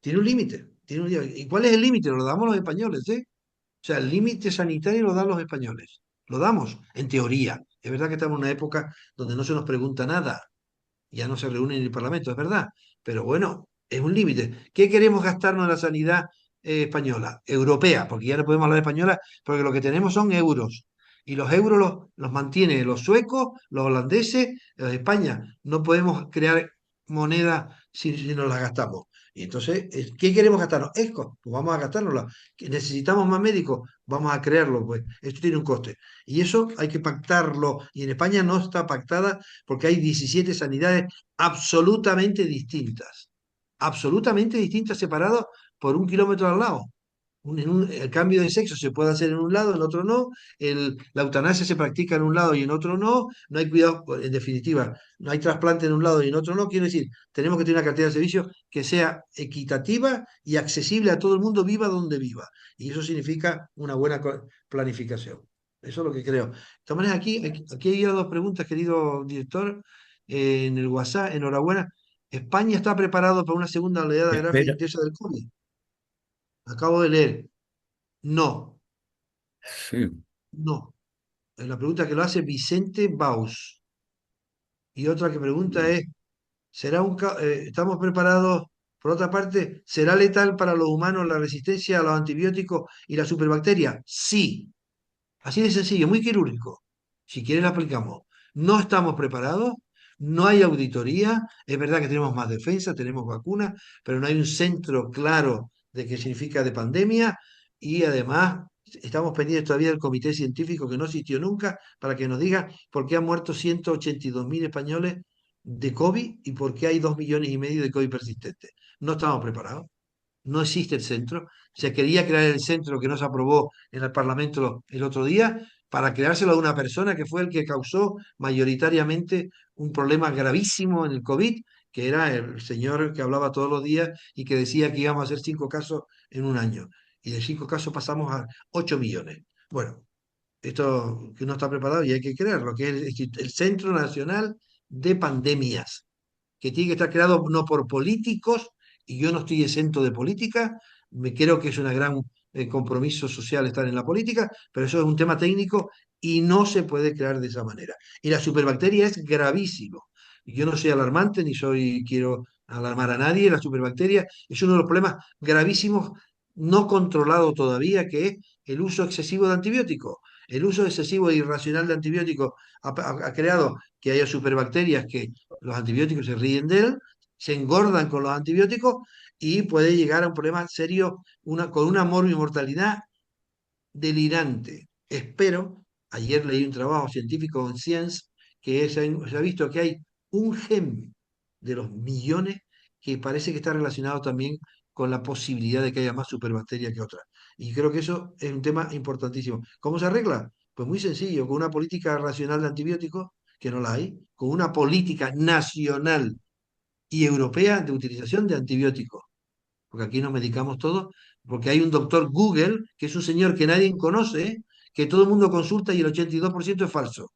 Tiene un límite. ¿Y cuál es el límite? Lo damos los españoles, ¿eh? O sea, el límite sanitario lo dan los españoles. Lo damos, en teoría. Es verdad que estamos en una época donde no se nos pregunta nada. Ya no se reúne en el Parlamento, es verdad. Pero bueno, es un límite. ¿Qué queremos gastarnos en la sanidad española? Europea, porque ya no podemos hablar de española, porque lo que tenemos son euros. Y los euros los mantienen los suecos, los holandeses, los de España. No podemos crear moneda si nos la gastamos. Y entonces, ¿qué queremos gastarnos? Esto, pues vamos a gastárnosla. ¿Que necesitamos más médicos? Vamos a crearlo, pues. Esto tiene un coste. Y eso hay que pactarlo. Y en España no está pactada porque hay 17 sanidades absolutamente distintas, separadas por 1 kilómetro al lado. El cambio de sexo se puede hacer en un lado, en otro no, la eutanasia se practica en un lado y en otro no, no hay cuidado, en definitiva, no hay trasplante en un lado y en otro no, quiero decir, tenemos que tener una cartera de servicios que sea equitativa y accesible a todo el mundo, viva donde viva, y eso significa una buena planificación. Eso es lo que creo. De todas maneras, aquí hay dos preguntas, querido director, en el WhatsApp. Enhorabuena. ¿España está preparado para una segunda oleada grave e Espera, intensa del COVID? Acabo de leer. No, sí. no. Es la pregunta que lo hace Vicente Baus. Y otra que pregunta es, ¿estamos preparados? Por otra parte, ¿será letal para los humanos la resistencia a los antibióticos y la superbacteria? Sí. Así de sencillo, muy quirúrgico. Si quieres, lo aplicamos. No estamos preparados, no hay auditoría. Es verdad que tenemos más defensa, tenemos vacunas, pero no hay un centro claro de qué significa de pandemia. Y además, estamos pendientes todavía del comité científico que no existió nunca para que nos diga por qué han muerto 182.000 españoles de COVID y por qué hay 2,5 millones de COVID persistentes. No estamos preparados. No existe el centro. Se quería crear el centro que no se aprobó en el Parlamento el otro día para creárselo a una persona que fue el que causó mayoritariamente un problema gravísimo en el COVID, que era el señor que hablaba todos los días y que decía que íbamos a hacer 5 casos en un año. Y de 5 casos pasamos a 8 millones. Bueno, esto que no está preparado y hay que crearlo, que es el Centro Nacional de Pandemias que tiene que estar creado no por políticos, y yo no estoy exento de política, me creo que es un gran compromiso social estar en la política, pero eso es un tema técnico y no se puede crear de esa manera. Y la superbacteria es gravísimo. Yo no soy alarmante ni quiero alarmar a nadie, la superbacteria es uno de los problemas gravísimos no controlado todavía, que es el uso excesivo de antibióticos. El uso excesivo e irracional de antibióticos ha creado que haya superbacterias que los antibióticos se ríen de él, se engordan con los antibióticos y puede llegar a un problema serio con una morbimortalidad delirante. Espero, ayer leí un trabajo científico en Science se ha visto que hay un gen de los millones que parece que está relacionado también con la posibilidad de que haya más superbacterias que otras. Y creo que eso es un tema importantísimo. ¿Cómo se arregla? Pues muy sencillo, con una política racional de antibióticos, que no la hay, con una política nacional y europea de utilización de antibióticos, porque aquí nos medicamos todos, porque hay un doctor Google, que es un señor que nadie conoce, que todo el mundo consulta y el 82% es falso,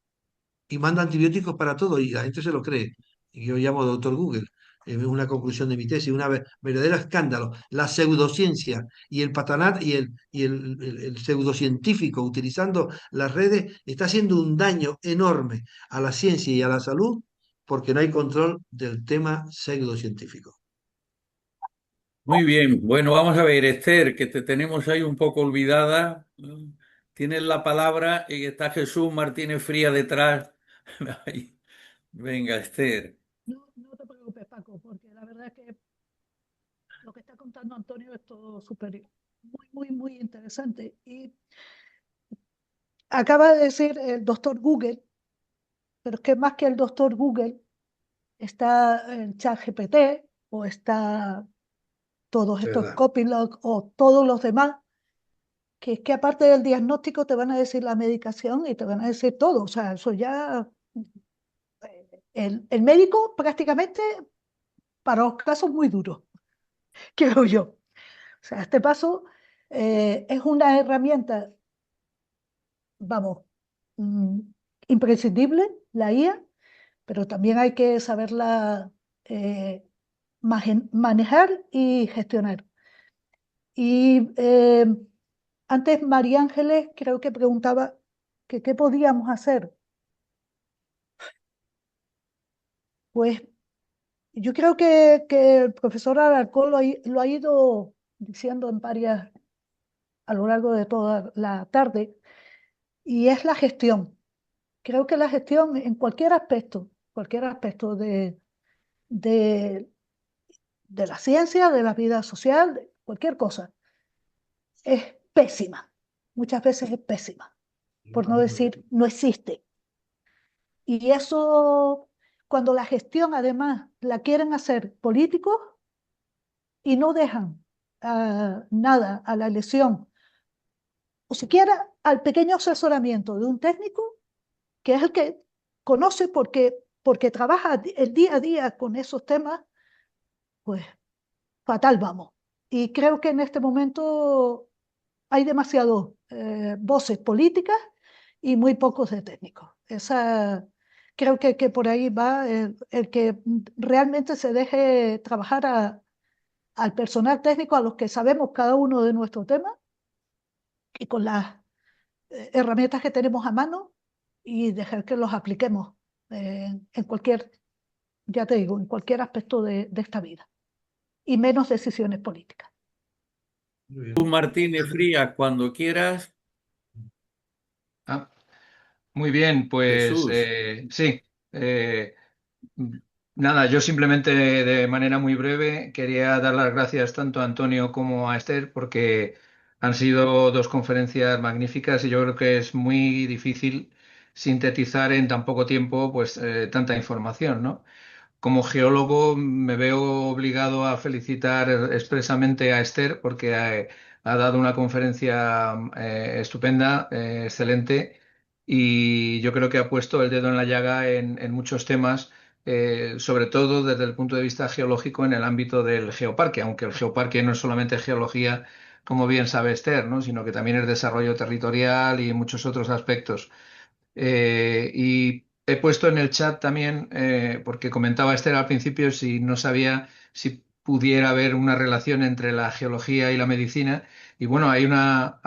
y manda antibióticos para todo, y la gente se lo cree. Y yo llamo doctor Google. Es una conclusión de mi tesis, una verdadero escándalo. La pseudociencia y el patanat y el pseudocientífico utilizando las redes está haciendo un daño enorme a la ciencia y a la salud porque no hay control del tema pseudocientífico. Muy bien, bueno, vamos a ver, Esther, que te tenemos ahí un poco olvidada. Tienes la palabra y está Jesús Martínez Fría detrás. Ahí. Venga, Esther. No, no te preocupes, Paco, porque la verdad es que lo que está contando Antonio es todo súper, muy, muy, muy interesante. Y acaba de decir el doctor Google, pero es que más que el doctor Google está el chat GPT o está todos Es estos verdad. Copilot o todos los demás, que es que aparte del diagnóstico te van a decir la medicación y te van a decir todo. O sea, eso ya, el médico prácticamente para los casos muy duros, creo yo. O sea, este paso es una herramienta, vamos, mm, imprescindible, la IA, pero también hay que saberla manejar y gestionar. Y antes María Ángeles creo que preguntaba que qué podíamos hacer. Pues yo creo que el profesor Alarcón lo ha ido diciendo en varias, a lo largo de toda la tarde, y es la gestión. Creo que la gestión en cualquier aspecto de, de la ciencia, de la vida social, de cualquier cosa, es pésima. Muchas veces es pésima, por no decir no existe. Y eso, cuando la gestión además la quieren hacer políticos y no dejan nada a la elección, o siquiera al pequeño asesoramiento de un técnico, que es el que conoce porque trabaja el día a día con esos temas, pues fatal vamos. Y creo que en este momento hay demasiadas voces políticas y muy pocos de técnicos. Creo que por ahí va el que realmente se deje trabajar al personal técnico, a los que sabemos cada uno de nuestro tema y con las herramientas que tenemos a mano y dejar que los apliquemos en cualquier, ya te digo, en cualquier aspecto de esta vida y menos decisiones políticas. Muy Jesús bien. Martínez Frías, cuando quieras. Ah, muy bien, pues Jesús. sí. eh, Nada, yo simplemente de manera muy breve quería dar las gracias tanto a Antonio como a Esther porque han sido dos conferencias magníficas y yo creo que es muy difícil sintetizar en tan poco tiempo pues tanta información, ¿no? Como geólogo me veo obligado a felicitar expresamente a Esther porque ha dado una conferencia estupenda, excelente, y yo creo que ha puesto el dedo en la llaga en muchos temas, sobre todo desde el punto de vista geológico en el ámbito del geoparque, aunque el geoparque no es solamente geología, como bien sabe Esther, ¿no? Sino que también es desarrollo territorial y muchos otros aspectos. Y he puesto en el chat también, porque comentaba Esther al principio si no sabía si pudiera haber una relación entre la geología y la medicina. Y bueno, hay una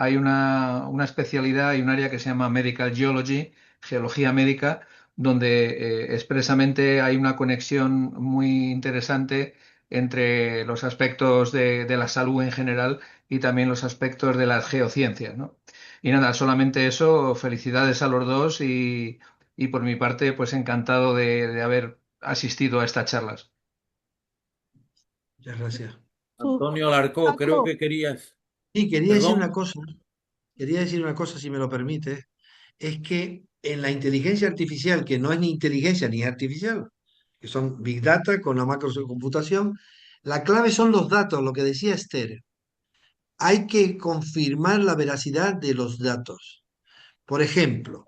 especialidad, hay un área que se llama Medical Geology, geología médica, donde expresamente hay una conexión muy interesante entre los aspectos de la salud en general y también los aspectos de las geociencias, ¿no? Y nada, solamente eso, felicidades a los dos y por mi parte, pues encantado de haber asistido a estas charlas. Muchas gracias. Su, Antonio Alarcó, creo Paco, que querías. Y quería decir una Perdón. cosa, quería decir una cosa, si me lo permite, es que en la inteligencia artificial, que no es ni inteligencia ni artificial, que son Big Data con la macrocomputación, la clave son los datos, lo que decía Esther. Hay que confirmar la veracidad de los datos. Por ejemplo,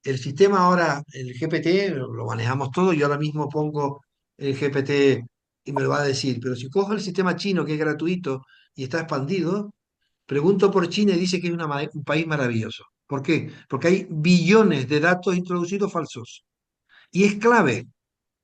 el sistema ahora, el GPT, lo manejamos todo, yo ahora mismo pongo el GPT y me lo va a decir, pero si cojo el sistema chino que es gratuito y está expandido, pregunto por China y dice que es un país maravilloso. ¿Por qué? Porque hay billones de datos introducidos falsos. Y es clave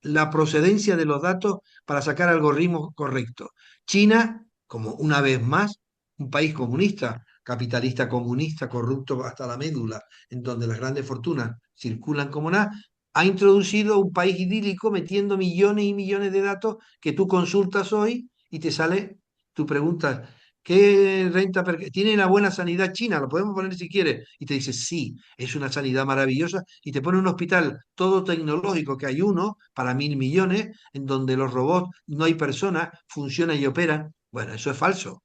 la procedencia de los datos para sacar algoritmos correctos. China, como una vez más, un país comunista, capitalista comunista, corrupto hasta la médula, en donde las grandes fortunas circulan como nada, ha introducido un país idílico metiendo millones y millones de datos que tú consultas hoy y te sale, tú preguntas, ¿qué renta tiene una buena sanidad China? Lo podemos poner si quieres. Y te dice, sí, es una sanidad maravillosa. Y te pone un hospital todo tecnológico, que hay uno para 1.000 millones, en donde los robots, no hay personas, funcionan y operan. Bueno, eso es falso.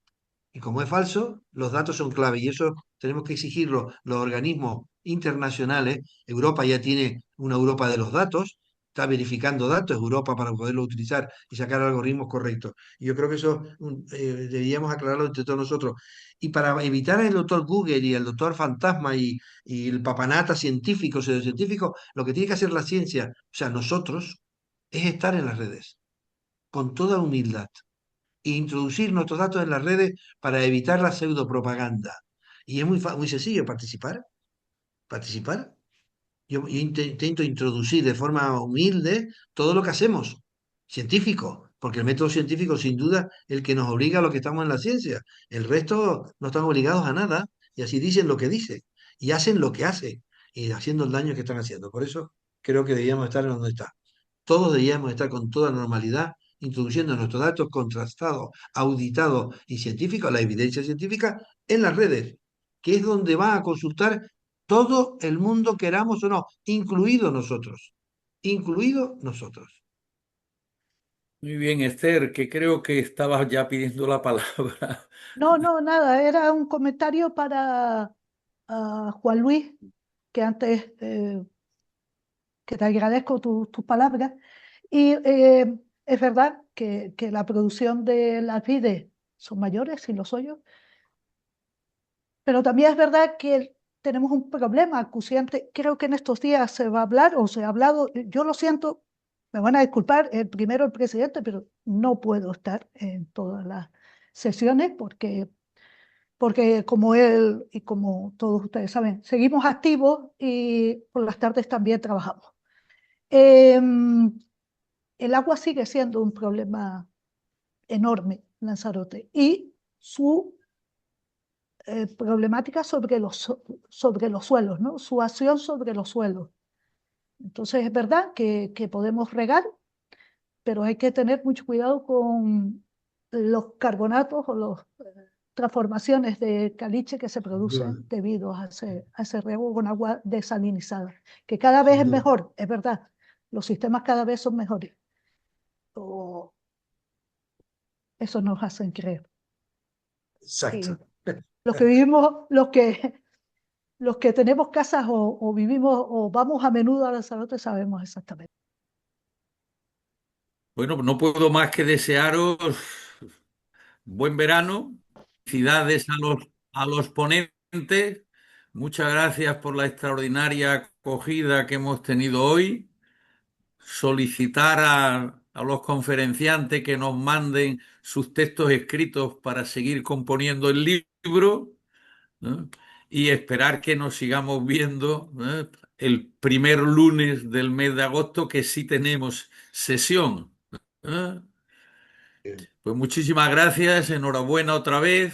Y como es falso, los datos son clave y eso tenemos que exigirlo los organismos internacionales. Europa ya tiene una Europa de los datos, está verificando datos Europa para poderlo utilizar y sacar algoritmos correctos. Y yo creo que eso deberíamos aclararlo entre todos nosotros. Y para evitar el doctor Google y el doctor Fantasma y el papanata científico, pseudocientífico, lo que tiene que hacer la ciencia, o sea, nosotros, es estar en las redes, con toda humildad e introducir nuestros datos en las redes para evitar la pseudopropaganda. Y es muy sencillo participar. Yo intento introducir de forma humilde todo lo que hacemos, científico, porque el método científico sin duda es el que nos obliga a lo que estamos en la ciencia. El resto no están obligados a nada y así dicen lo que dicen y hacen lo que hacen y haciendo el daño que están haciendo. Por eso creo que deberíamos estar en donde está. Todos deberíamos estar con toda normalidad introduciendo nuestros datos contrastados, auditados y científicos, la evidencia científica, en las redes, que es donde va a consultar todo el mundo, queramos o no, incluido nosotros. Incluido nosotros. Muy bien, Esther, que creo que estabas ya pidiendo la palabra. No, no, nada, era un comentario para Juan Luis, que antes, que te agradezco tus palabras. Y es verdad que la producción de las vides son mayores, y lo soy yo, pero también es verdad que tenemos un problema acuciante. Creo que en estos días se va a hablar, o se ha hablado, yo lo siento, me van a disculpar, primero el presidente, pero no puedo estar en todas las sesiones porque como él y como todos ustedes saben, seguimos activos y por las tardes también trabajamos. El agua sigue siendo un problema enorme en Lanzarote y su problemática sobre los suelos, ¿no? Su acción sobre los suelos. Entonces es verdad que podemos regar, pero hay que tener mucho cuidado con los carbonatos o las transformaciones de caliche que se Sin duda, producen debido a ese riego con agua desalinizada, que cada vez sin es duda. mejor, es verdad. Los sistemas cada vez son mejores. O eso nos hacen creer. Y Exacto. los que vivimos, los que tenemos casas o vivimos o vamos a menudo a Lanzarote sabemos exactamente. Bueno, no puedo más que desearos buen verano. Felicidades a los ponentes. Muchas gracias por la extraordinaria acogida que hemos tenido hoy. Solicitar a los conferenciantes que nos manden sus textos escritos para seguir componiendo el libro, ¿no? Y esperar que nos sigamos viendo, ¿eh? El primer lunes del mes de agosto, que sí tenemos sesión, ¿eh? Pues muchísimas gracias, enhorabuena otra vez.